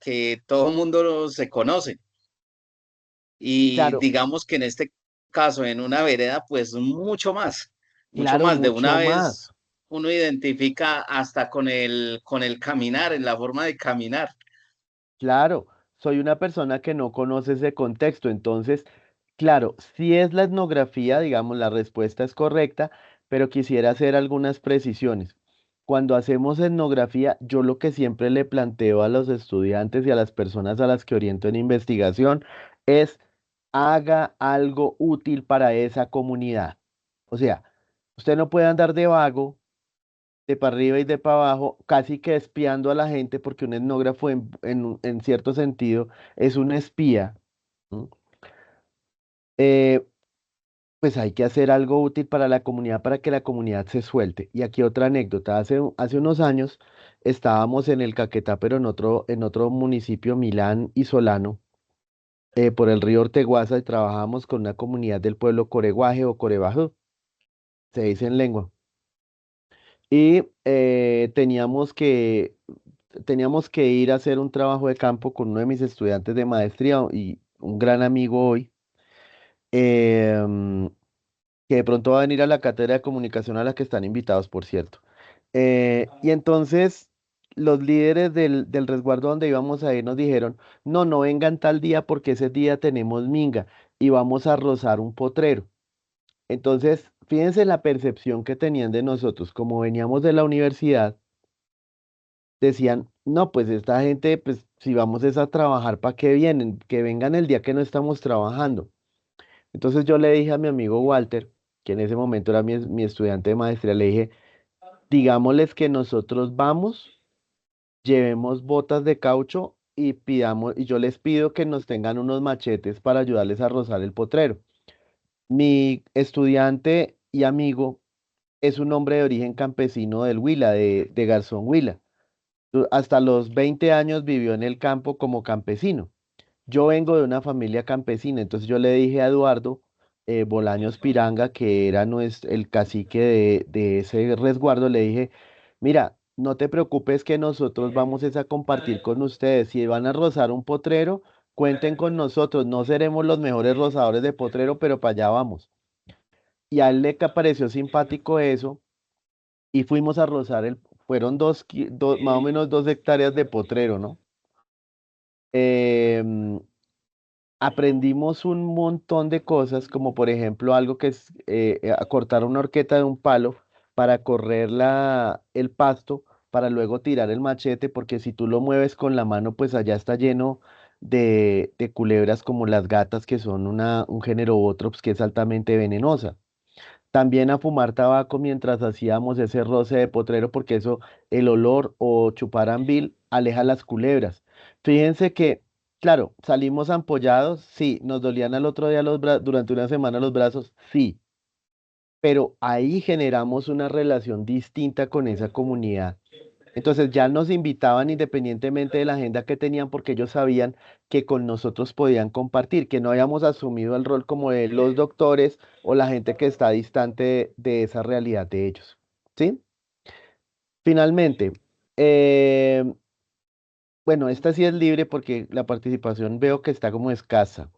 todo el mundo se conoce. Y Claro, digamos que en este caso, en una vereda, pues mucho claro, más. De una mucho vez más. uno identifica hasta con el caminar, en la forma de caminar. Claro, soy una persona que no conoce ese contexto, entonces, claro, si es la etnografía, digamos, la respuesta es correcta, pero quisiera hacer algunas precisiones. Cuando hacemos etnografía, yo lo que siempre le planteo a los estudiantes y a las personas a las que oriento en investigación es haga algo útil para esa comunidad. O sea, usted no puede andar de vago de para arriba y de para abajo, casi que espiando a la gente, porque un etnógrafo en cierto sentido es un espía. ¿No? Eh, pues hay que hacer algo útil para la comunidad para que la comunidad se suelte. Y aquí otra anécdota. Hace unos años estábamos en el Caquetá, pero en otro municipio, Milán y Solano, por el río Orteguaza, y trabajábamos con una comunidad del pueblo Coreguaje o Corebajú, se dice en lengua. Y teníamos que ir a hacer un trabajo de campo con uno de mis estudiantes de maestría y un gran amigo hoy, em, que de pronto va a venir a la cátedra de comunicación a la que están invitados, por cierto. Y entonces los líderes del resguardo donde íbamos a ir nos dijeron, no, no vengan tal día porque ese día tenemos minga y vamos a rozar un potrero. Entonces, fíjense la percepción que tenían de nosotros, como veníamos de la universidad decían, no, pues esta gente, pues si vamos es a trabajar, ¿para qué vienen? Que vengan el día que no estamos trabajando. Entonces yo le dije a mi amigo Walter, que en ese momento era mi estudiante de maestría, le dije, digámosles que nosotros vamos, llevemos botas de caucho y pidamos, y yo les pido que nos tengan unos machetes para ayudarles a rozar el potrero. Mi estudiante y amigo es un hombre de origen campesino del Huila, de Garzón Huila. Hasta los 20 años vivió en el campo como campesino. Yo vengo de una familia campesina, entonces yo le dije a Eduardo Bolaños Piranga, que era el cacique de ese resguardo, le dije, mira, no te preocupes que nosotros vamos es a compartir con ustedes. Si van a rozar un potrero, cuenten con nosotros. No seremos los mejores rozadores de potrero, pero para allá vamos. Y a él le pareció simpático eso y fuimos a rozar fueron más o menos 2 hectáreas de potrero, ¿no? Em, aprendimos un montón de cosas, como por ejemplo algo que es cortar una horqueta de un palo para correr el pasto, para luego tirar el machete, porque si tú lo mueves con la mano, pues allá está lleno de culebras como las gatas, que son un género Botrops que es altamente venenosa. También a fumar tabaco mientras hacíamos ese roce de potrero, porque eso, el olor o chupar ambil aleja las culebras. Fíjense que, claro, salimos ampollados, sí, nos dolían al otro día durante una semana los brazos, sí, pero ahí generamos una relación distinta con esa comunidad. Entonces ya nos invitaban independientemente de la agenda que tenían porque ellos sabían que con nosotros podían compartir, que no habíamos asumido el rol como de los doctores o la gente que está distante de esa realidad de ellos. ¿Sí? Finalmente, eh, bueno, esta sí es libre porque la participación veo que está como escasa.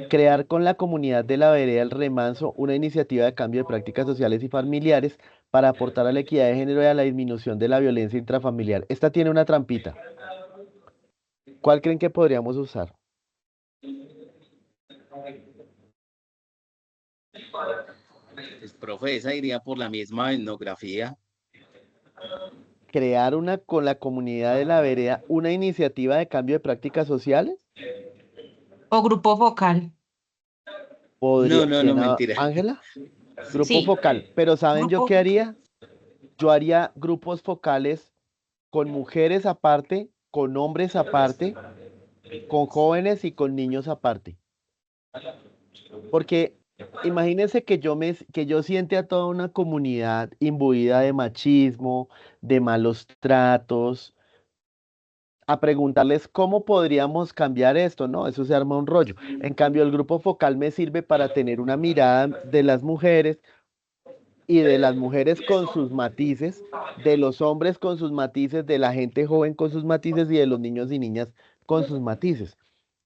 Crear con la comunidad de la vereda El Remanso una iniciativa de cambio de prácticas sociales y familiares para aportar a la equidad de género y a la disminución de la violencia intrafamiliar. Esta tiene una trampita. ¿Cuál creen que podríamos usar? Pues, profe, esa iría por la misma etnografía. Crear con la comunidad de la vereda una iniciativa de cambio de prácticas sociales. O grupo focal. No, Podría, no, no, ¿quién? mentira. Ángela, grupo Sí, focal. Pero ¿saben yo grupo qué focal. haría? Yo haría grupos focales con mujeres aparte, con hombres aparte, con jóvenes y con niños aparte. Porque imagínense que yo siente a toda una comunidad imbuida de machismo, de malos tratos, a preguntarles cómo podríamos cambiar esto, ¿no? Eso se arma un rollo. En cambio, el grupo focal me sirve para tener una mirada de las mujeres y de las mujeres con sus matices, de los hombres con sus matices, de la gente joven con sus matices y de los niños y niñas con sus matices.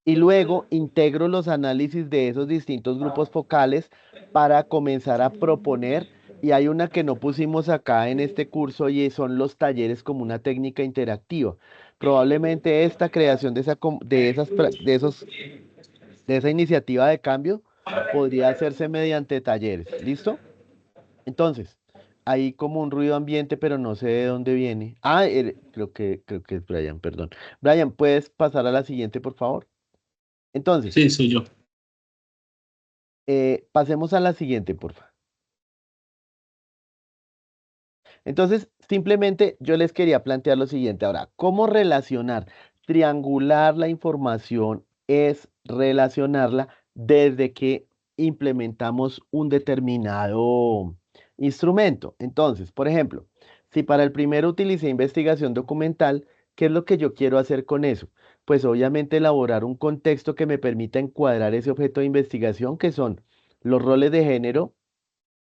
Y luego integro los análisis de esos distintos grupos focales para comenzar a proponer. Y hay una que no pusimos acá en este curso y son los talleres como una técnica interactiva. Probablemente esta creación de de esa iniciativa de cambio podría hacerse mediante talleres. ¿Listo? Entonces, hay como un ruido ambiente, pero no sé de dónde viene. Ah, creo que es Brian, perdón. Brian, ¿puedes pasar a la siguiente, por favor? Entonces, Sí, soy yo. pasemos a la siguiente, por favor. Entonces, simplemente yo les quería plantear lo siguiente. Ahora, ¿cómo relacionar? Triangular la información es relacionarla desde que implementamos un determinado instrumento. Entonces, por ejemplo, si para el primero utilicé investigación documental, ¿qué es lo que yo quiero hacer con eso? Pues obviamente elaborar un contexto que me permita encuadrar ese objeto de investigación, que son los roles de género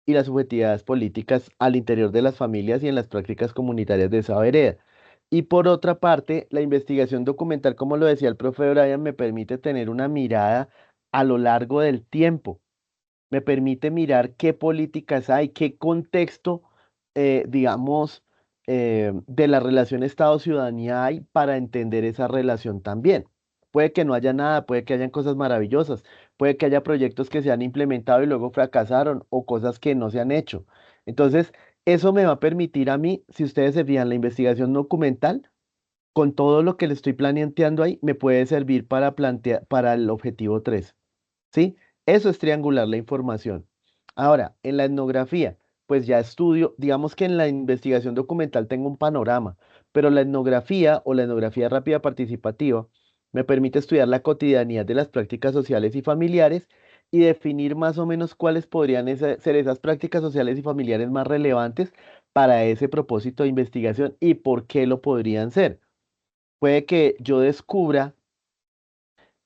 y las subjetividades políticas al interior de las familias y en las prácticas comunitarias de esa vereda. Y por otra parte, la investigación documental, como lo decía el profe Brian, me permite tener una mirada a lo largo del tiempo, me permite mirar qué políticas hay, qué contexto, digamos, de la relación Estado-ciudadanía hay para entender esa relación también. Puede que no haya nada, puede que hayan cosas maravillosas, puede que haya proyectos que se han implementado y luego fracasaron o cosas que no se han hecho. Entonces, eso me va a permitir a mí, si ustedes se fijan, la investigación documental, con todo lo que le estoy planteando ahí, me puede servir para plantear, para el objetivo 3. ¿Sí? Eso es triangular la información. Ahora, en la etnografía, pues ya estudio, digamos que en la investigación documental tengo un panorama, pero la etnografía o la etnografía rápida participativa me permite estudiar la cotidianidad de las prácticas sociales y familiares y definir más o menos cuáles podrían ser esas prácticas sociales y familiares más relevantes para ese propósito de investigación y por qué lo podrían ser. Puede que yo descubra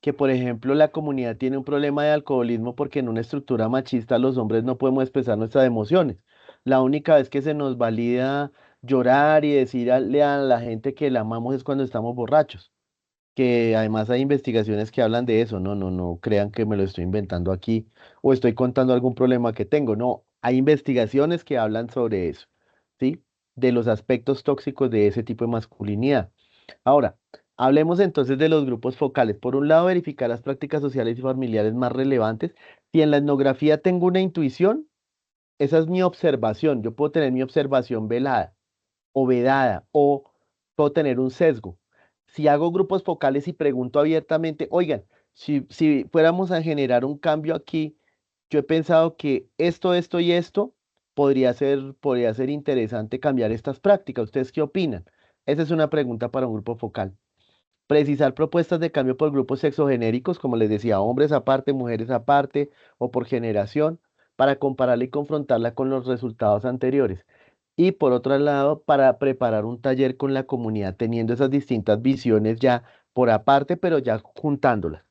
que, por ejemplo, la comunidad tiene un problema de alcoholismo porque en una estructura machista los hombres no podemos expresar nuestras emociones. La única vez que se nos valida llorar y decirle a la gente que la amamos es cuando estamos borrachos. Que además hay investigaciones que hablan de eso. No crean que me lo estoy inventando aquí o estoy contando algún problema que tengo. No, hay investigaciones que hablan sobre eso, ¿sí? De los aspectos tóxicos de ese tipo de masculinidad. Ahora, hablemos entonces de los grupos focales. Por un lado, verificar las prácticas sociales y familiares más relevantes. Si en la etnografía tengo una intuición, esa es mi observación. Yo puedo tener mi observación velada o vedada o puedo tener un sesgo. Si hago grupos focales y pregunto abiertamente, oigan, si fuéramos a generar un cambio aquí, yo he pensado que esto y esto podría ser interesante cambiar estas prácticas. ¿Ustedes qué opinan? Esa es una pregunta para un grupo focal. Precisar propuestas de cambio por grupos sexogenéricos, como les decía, hombres aparte, mujeres aparte o por generación, para compararla y confrontarla con los resultados anteriores. Y por otro lado, para preparar un taller con la comunidad, teniendo esas distintas visiones ya por aparte, pero ya juntándolas.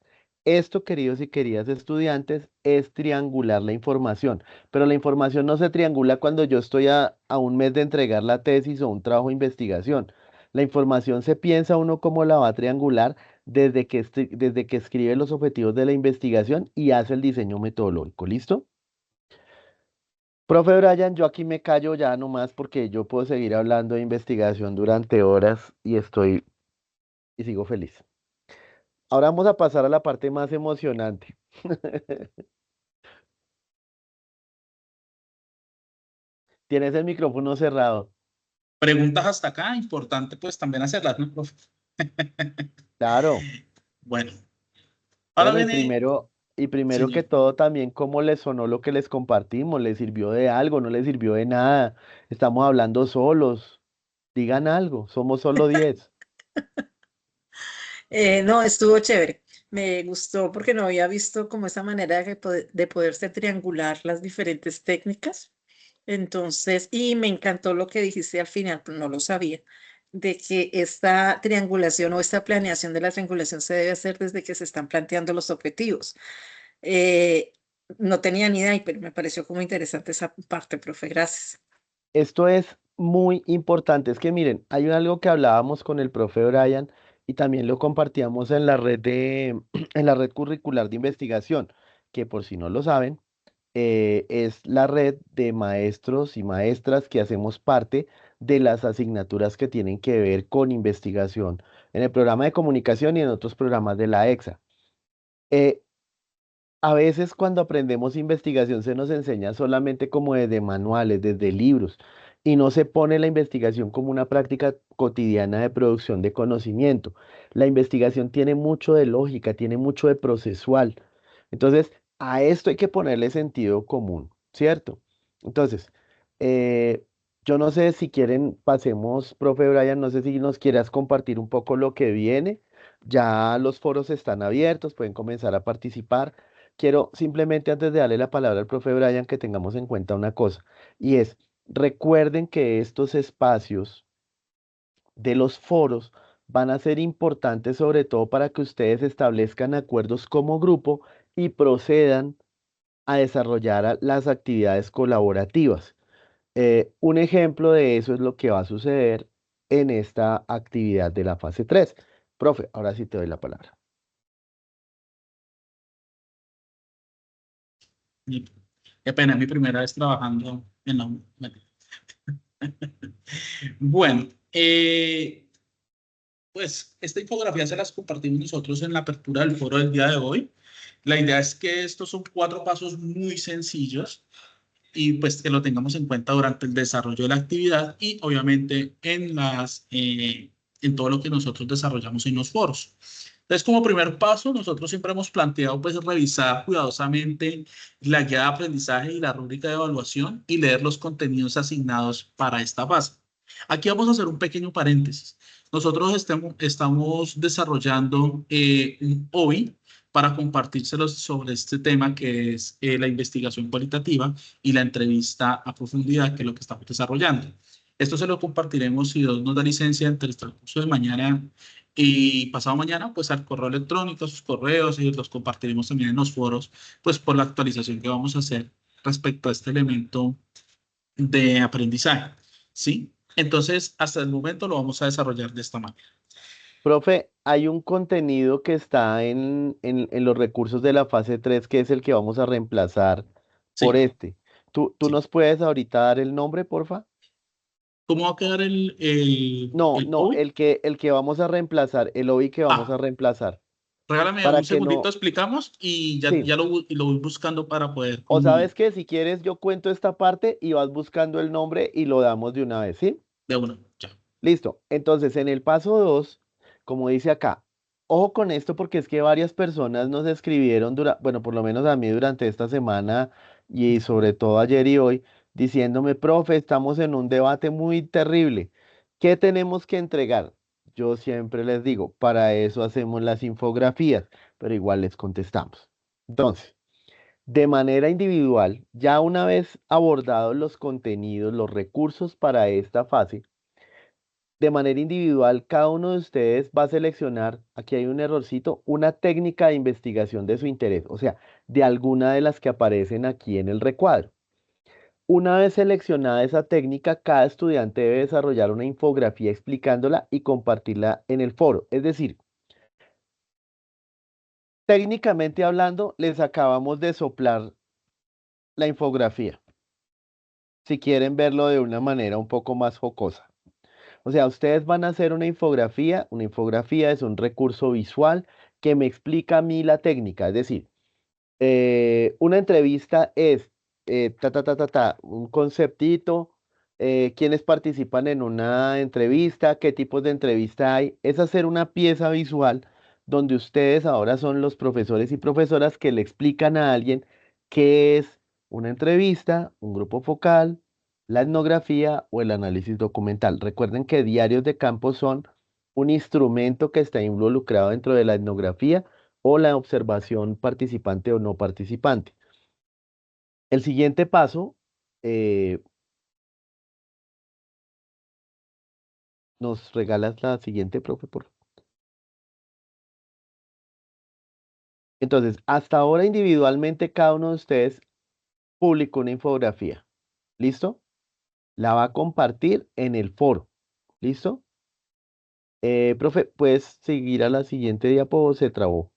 Esto, queridos y queridas estudiantes, es triangular la información, pero la información no se triangula cuando yo estoy a un mes de entregar la tesis o un trabajo de investigación. La información se piensa uno cómo la va a triangular desde que escribe los objetivos de la investigación y hace el diseño metodológico. ¿Listo? Profe Brian, yo aquí me callo ya nomás porque yo puedo seguir hablando de investigación durante horas y sigo feliz. Ahora vamos a pasar a la parte más emocionante. Tienes el micrófono cerrado. Preguntas hasta acá, importante pues también hacerlas, ¿no, profe? Claro. Bueno, ahora Bueno, viene, y primero que señor. todo también cómo les sonó lo que les compartimos, ¿les sirvió de algo? ¿No les sirvió de nada? Estamos hablando solos. Digan algo, somos solo 10. No, estuvo chévere. Me gustó porque no había visto como esa manera de poderse triangular las diferentes técnicas. Entonces, y me encantó lo que dijiste al final, pero no lo sabía, de que esta triangulación o esta planeación de la triangulación se debe hacer desde que se están planteando los objetivos. Eh, no tenía ni idea, pero me pareció como interesante esa parte, profe. Gracias. Esto es muy importante. Es que miren, hay algo que hablábamos con el profe Brian y también lo compartíamos en la red en la red curricular de investigación, que por si no lo saben, es la red de maestros y maestras que hacemos parte de las asignaturas que tienen que ver con investigación en el programa de comunicación y en otros programas de la EXA. Eh, a veces cuando aprendemos investigación se nos enseña solamente como desde manuales, desde libros, y no se pone la investigación como una práctica cotidiana de producción de conocimiento. La investigación tiene mucho de lógica, tiene mucho de procesual. Entonces, a esto hay que ponerle sentido común, ¿cierto? Entonces, eh, yo no sé si quieren, pasemos, profe Brian, no sé si nos quieras compartir un poco lo que viene. Ya los foros están abiertos, pueden comenzar a participar. Quiero simplemente antes de darle la palabra al profe Brian que tengamos en cuenta una cosa, y es, recuerden que estos espacios de los foros van a ser importantes sobre todo para que ustedes establezcan acuerdos como grupo y procedan a desarrollar las actividades colaborativas. Un ejemplo de eso es lo que va a suceder en esta actividad de la fase 3. Profe, ahora sí te doy la palabra. Qué pena, es mi primera vez trabajando en la... Bueno, pues esta infografía se las compartimos nosotros en la apertura del foro del día de hoy. La idea es que estos son 4 pasos muy sencillos y pues que lo tengamos en cuenta durante el desarrollo de la actividad y obviamente en todo lo que nosotros desarrollamos en los foros. Entonces, como primer paso, nosotros siempre hemos planteado pues revisar cuidadosamente la guía de aprendizaje y la rúbrica de evaluación y leer los contenidos asignados para esta fase. Aquí vamos a hacer un pequeño paréntesis. Nosotros estamos desarrollando un hobby para compartírselos sobre este tema que es la investigación cualitativa y la entrevista a profundidad, que es lo que estamos desarrollando. Esto se lo compartiremos, si Dios nos da licencia, entre el transcurso de mañana y pasado mañana, pues al correo electrónico, a sus correos, y los compartiremos también en los foros, pues por la actualización que vamos a hacer respecto a este elemento de aprendizaje, ¿sí? Entonces, hasta el momento lo vamos a desarrollar de esta manera. Profe, hay un contenido que está en los recursos de la fase 3 que es el que vamos a reemplazar por Sí, este. ¿Tú sí. nos puedes ahorita dar el nombre, porfa? ¿Cómo va a quedar No, el no, hoy? el que vamos a reemplazar, el OI que vamos a Ah, reemplazar, regálame para un que segundito, no, explicamos y sí. y lo voy buscando para poder O como sabes que si quieres yo cuento esta parte y vas buscando el nombre y lo damos de una vez, ¿sí? de uno, ya. Listo. Entonces, en el paso 2, como dice acá, ojo con esto porque es que varias personas nos escribieron, bueno, por lo menos a mí durante esta semana y sobre todo ayer y hoy, diciéndome, profe, estamos en un debate muy terrible. ¿Qué tenemos que entregar? Yo siempre les digo, para eso hacemos las infografías, pero igual les contestamos. Entonces, de manera individual, ya una vez abordados los contenidos, los recursos para esta fase, de manera individual, cada uno de ustedes va a seleccionar, aquí hay un errorcito, una técnica de investigación de su interés, o sea, de alguna de las que aparecen aquí en el recuadro. Una vez seleccionada esa técnica, cada estudiante debe desarrollar una infografía explicándola y compartirla en el foro. Es decir, técnicamente hablando, les acabamos de soplar la infografía, si quieren verlo de una manera un poco más jocosa. O sea, ustedes van a hacer una infografía. Una infografía es un recurso visual que me explica a mí la técnica. Es decir, una entrevista es un conceptito, quiénes participan en una entrevista, qué tipos de entrevista hay. Es hacer una pieza visual donde ustedes ahora son los profesores y profesoras que le explican a alguien qué es una entrevista, un grupo focal, la etnografía o el análisis documental. Recuerden que diarios de campo son un instrumento que está involucrado dentro de la etnografía o la observación participante o no participante. El siguiente paso, ¿nos regalas la siguiente, profe, por favor? Entonces, hasta ahora individualmente cada uno de ustedes publicó una infografía. ¿Listo? La va a compartir en el foro. ¿Listo? Profe, ¿puedes seguir a la siguiente diapo o se trabó?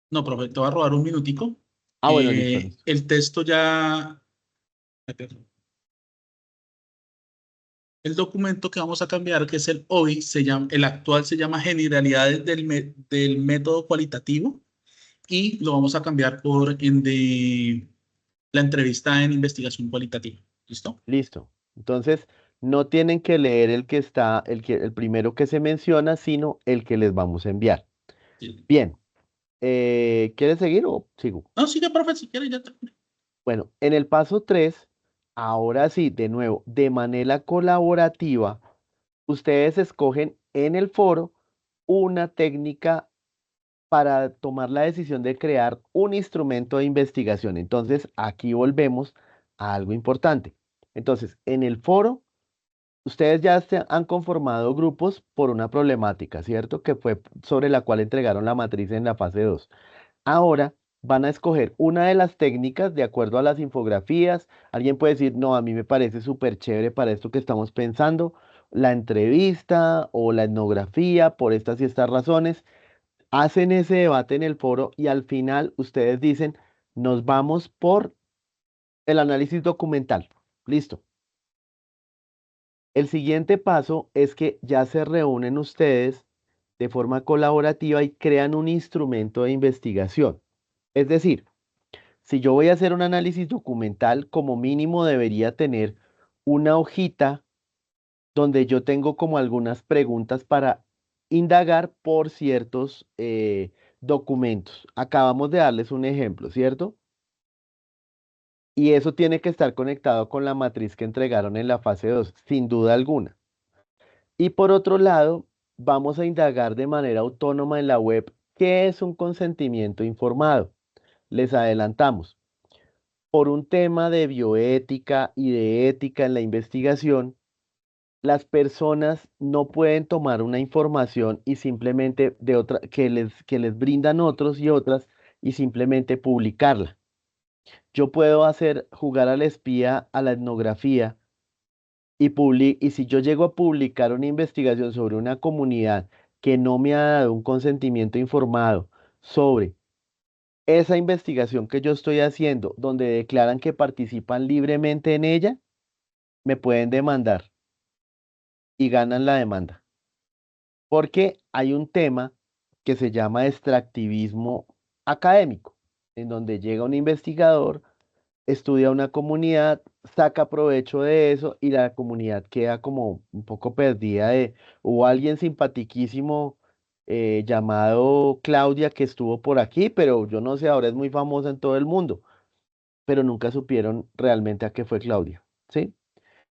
No, profe, te voy a robar un minutico. Ah, bueno, listo, listo. El texto ya... Ay, perdón. El documento que vamos a cambiar, que es el hoy, el actual se llama Generalidades del método cualitativo y lo vamos a cambiar por la entrevista en investigación cualitativa. ¿Listo? Listo. Entonces, no tienen que leer el que está, el primero que se menciona, sino el que les vamos a enviar. Sí. Bien. ¿Quieres seguir o sigo? No, sigue, profe, si quiere, ya terminé. Bueno, en el paso 3, ahora sí, de nuevo, de manera colaborativa, ustedes escogen en el foro una técnica para tomar la decisión de crear un instrumento de investigación. Entonces, aquí volvemos a algo importante. Entonces, en el foro, ustedes ya han conformado grupos por una problemática, ¿cierto? Que fue sobre la cual entregaron la matriz en la fase 2. Ahora van a escoger una de las técnicas de acuerdo a las infografías. Alguien puede decir, no, a mí me parece súper chévere para esto que estamos pensando, la entrevista o la etnografía por estas y estas razones. Hacen ese debate en el foro y al final ustedes dicen, nos vamos por el análisis documental. Listo. El siguiente paso es que ya se reúnen ustedes de forma colaborativa y crean un instrumento de investigación. Es decir, si yo voy a hacer un análisis documental, como mínimo debería tener una hojita donde yo tengo como algunas preguntas para indagar por ciertos documentos. Acabamos de darles un ejemplo, ¿cierto? Y eso tiene que estar conectado con la matriz que entregaron en la fase 2, sin duda alguna. Y por otro lado, vamos a indagar de manera autónoma en la web qué es un consentimiento informado. Les adelantamos. Por un tema de bioética y de ética en la investigación, las personas no pueden tomar una información y simplemente de otra que les brindan otros y otras y simplemente publicarla. Yo puedo hacer jugar al espía a la etnografía y si yo llego a publicar una investigación sobre una comunidad que no me ha dado un consentimiento informado sobre esa investigación que yo estoy haciendo, donde declaran que participan libremente en ella, me pueden demandar y ganan la demanda. Porque hay un tema que se llama extractivismo académico, en donde llega un investigador, estudia una comunidad, saca provecho de eso y la comunidad queda como un poco perdida hubo alguien simpatiquísimo llamado Claudia que estuvo por aquí, pero yo no sé, ahora es muy famosa en todo el mundo, pero nunca supieron realmente a qué fue Claudia, ¿sí?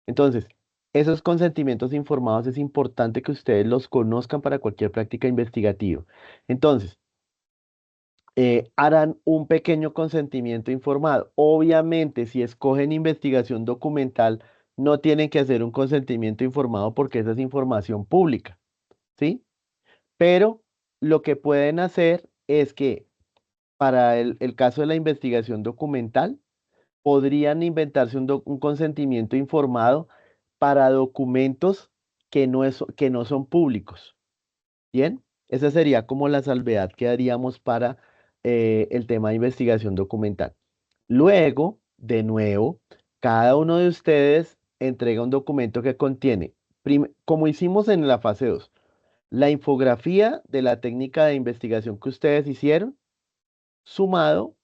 Entonces, esos consentimientos informados es importante que ustedes los conozcan para cualquier práctica investigativa. Entonces, harán un pequeño consentimiento informado. Obviamente, si escogen investigación documental, no tienen que hacer un consentimiento informado porque esa es información pública, ¿sí? Pero lo que pueden hacer es que para el caso de la investigación documental, podrían inventarse un consentimiento informado para documentos que no son públicos. Bien, esa sería como la salvedad que haríamos para el tema de investigación documental. Luego, de nuevo, cada uno de ustedes entrega un documento que contiene, como hicimos en la fase 2, la infografía de la técnica de investigación que ustedes hicieron, sumado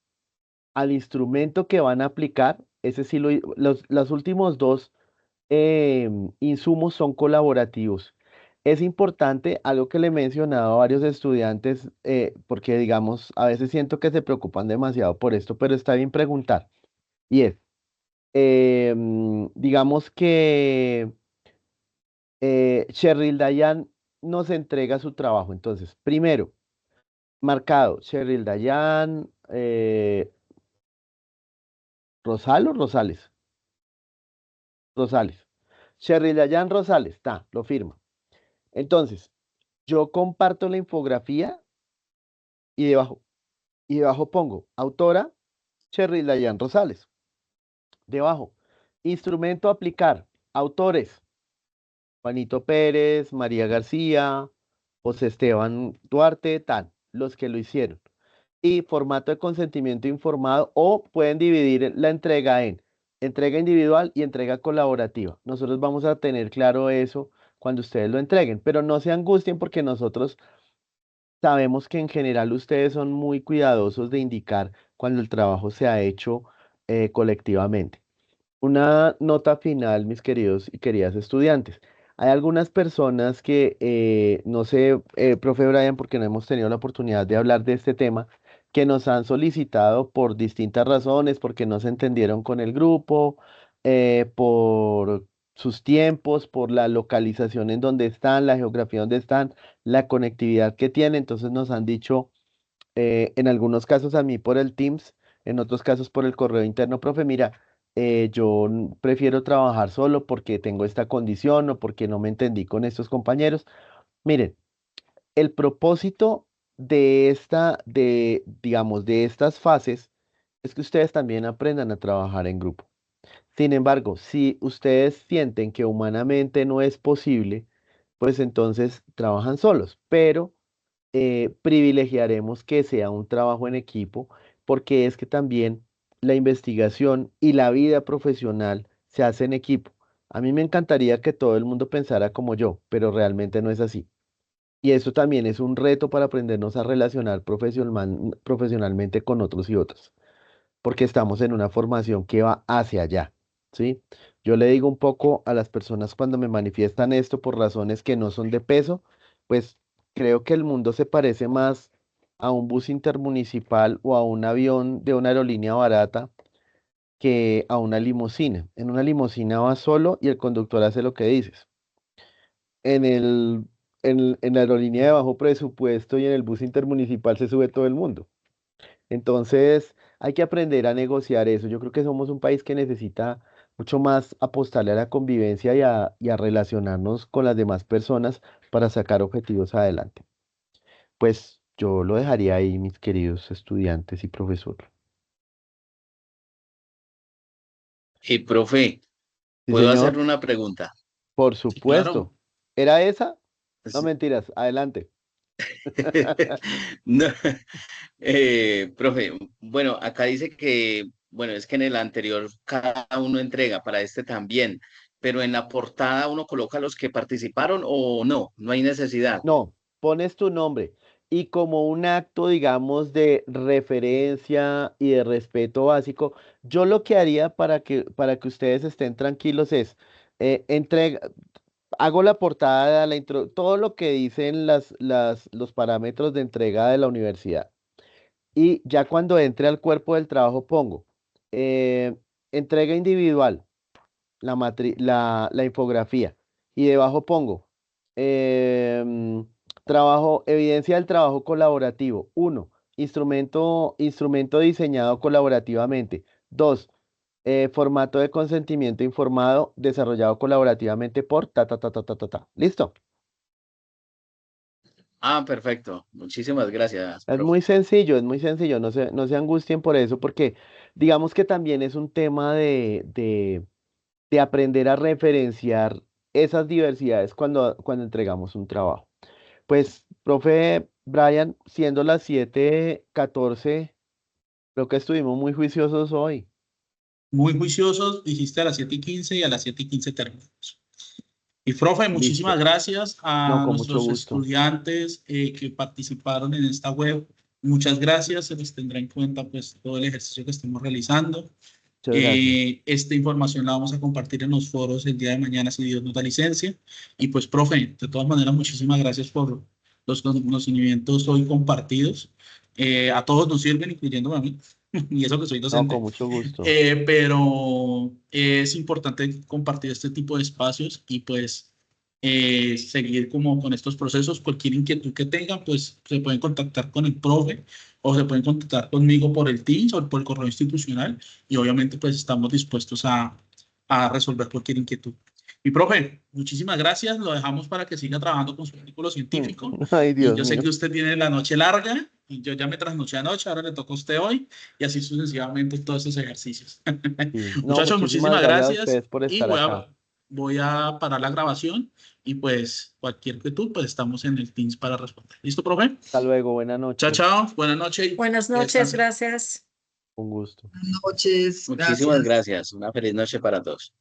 al instrumento que van a aplicar. Ese sí, los últimos dos insumos son colaborativos. Es importante, algo que le he mencionado a varios estudiantes, porque digamos, a veces siento que se preocupan demasiado por esto, pero está bien preguntar. Y es, digamos que Cheryl Dayan nos entrega su trabajo. Entonces, primero, marcado, Cheryl Dayan, Rosales. Rosales. Cheryl Dayan Rosales, está, lo firma. Entonces, yo comparto la infografía y debajo pongo autora Cheryl Dayan Rosales. Debajo, instrumento a aplicar, autores, Juanito Pérez, María García, José Esteban Duarte, tal, los que lo hicieron. Y formato de consentimiento informado, o pueden dividir la entrega en entrega individual y entrega colaborativa. Nosotros vamos a tener claro eso cuando ustedes lo entreguen, pero no se angustien porque nosotros sabemos que en general ustedes son muy cuidadosos de indicar cuando el trabajo se ha hecho colectivamente. Una nota final, mis queridos y queridas estudiantes. Hay algunas personas que, no sé, profe Brian, porque no hemos tenido la oportunidad de hablar de este tema, que nos han solicitado por distintas razones, porque no se entendieron con el grupo, por sus tiempos, por la localización en donde están, la geografía donde están, la conectividad que tienen. Entonces nos han dicho, en algunos casos a mí por el Teams, en otros casos por el correo interno, profe, mira, prefiero trabajar solo porque tengo esta condición o porque no me entendí con estos compañeros. Miren, el propósito digamos, de estas fases es que ustedes también aprendan a trabajar en grupo. Sin embargo, si ustedes sienten que humanamente no es posible, pues entonces trabajan solos, pero privilegiaremos que sea un trabajo en equipo, porque es que también la investigación y la vida profesional se hace en equipo. A mí me encantaría que todo el mundo pensara como yo, pero realmente no es así. Y eso también es un reto para aprendernos a relacionar profesionalmente con otros y otras, porque estamos en una formación que va hacia allá, ¿sí? Yo le digo un poco a las personas cuando me manifiestan esto por razones que no son de peso, pues creo que el mundo se parece más a un bus intermunicipal o a un avión de una aerolínea barata que a una limusina. En una limusina vas solo y el conductor hace lo que dices. En en la aerolínea de bajo presupuesto y en el bus intermunicipal se sube todo el mundo. Entonces, hay que aprender a negociar eso. Yo creo que somos un país que necesita mucho más apostarle a la convivencia y a relacionarnos con las demás personas para sacar objetivos adelante. Pues yo lo dejaría ahí, mis queridos estudiantes y profesor. Y profe, Sí, ¿puedo señor, hacerle una pregunta? por Sí, claro. supuesto. ¿Era esa? No Sí. mentiras, adelante. No, profe, bueno, acá dice que, bueno, es que en el anterior cada uno entrega, para este también, pero en la portada uno coloca los que participaron o no, no hay necesidad. No, pones tu nombre y como un acto, digamos, de referencia y de respeto básico, yo lo que haría para que ustedes estén tranquilos es, entrega, hago la portada, todo lo que dicen los parámetros de entrega de la universidad. Y ya cuando entre al cuerpo del trabajo pongo eh, entrega individual, la infografía. Y debajo pongo em, evidencia del trabajo colaborativo. Uno, instrumento diseñado colaborativamente. Dos, formato de consentimiento informado desarrollado colaborativamente por ta, ta, ta, ta, ta, ta, ta. ¿Listo? Ah, perfecto. Muchísimas gracias, profe. Es muy sencillo, no se angustien por eso, porque digamos que también es un tema de aprender a referenciar esas diversidades cuando entregamos un trabajo. Pues, profe Brian, siendo las 7:14, creo que estuvimos muy juiciosos hoy. Muy juiciosos, dijiste a las 7:15 y a las 7:15 terminamos. Y profe, muchísimas Listo. gracias No, a con mucho nuestros gusto. estudiantes que participaron en esta web. Muchas gracias, se les tendrá en cuenta pues todo el ejercicio que estemos realizando. Muchas gracias. Esta información la vamos a compartir en los foros el día de mañana si Dios nos da licencia. Y pues, profe, de todas maneras, muchísimas gracias por los conocimientos hoy compartidos. A todos nos sirven, incluyéndome a mí, y eso que soy No, con docente. mucho gusto. Pero es importante compartir este tipo de espacios y pues seguir como con estos procesos. Cualquier inquietud que tengan, pues se pueden contactar con el profe o se pueden contactar conmigo por el Teams o por el correo institucional y obviamente pues estamos dispuestos a resolver cualquier inquietud. Mi profe, muchísimas gracias. Lo dejamos para que siga trabajando con su artículo científico. Ay, Y Dios yo sé mío. que usted tiene la noche larga y yo ya me trasnoché anoche, ahora le toca a usted hoy y así sucesivamente todos esos ejercicios. Sí. No, Muchachos, muchísimas muchísimas gracias a gracias ustedes por y estar acá. voy a parar la grabación y pues cualquier inquietud, pues estamos en el Teams para responder. ¿Listo, profe? Hasta luego, buena Chao, noche. chao. Buenas noches. Buenas Que noches, descansen. gracias. Un gusto. Buenas noches, Muchísimas gracias. gracias. Una feliz noche para todos.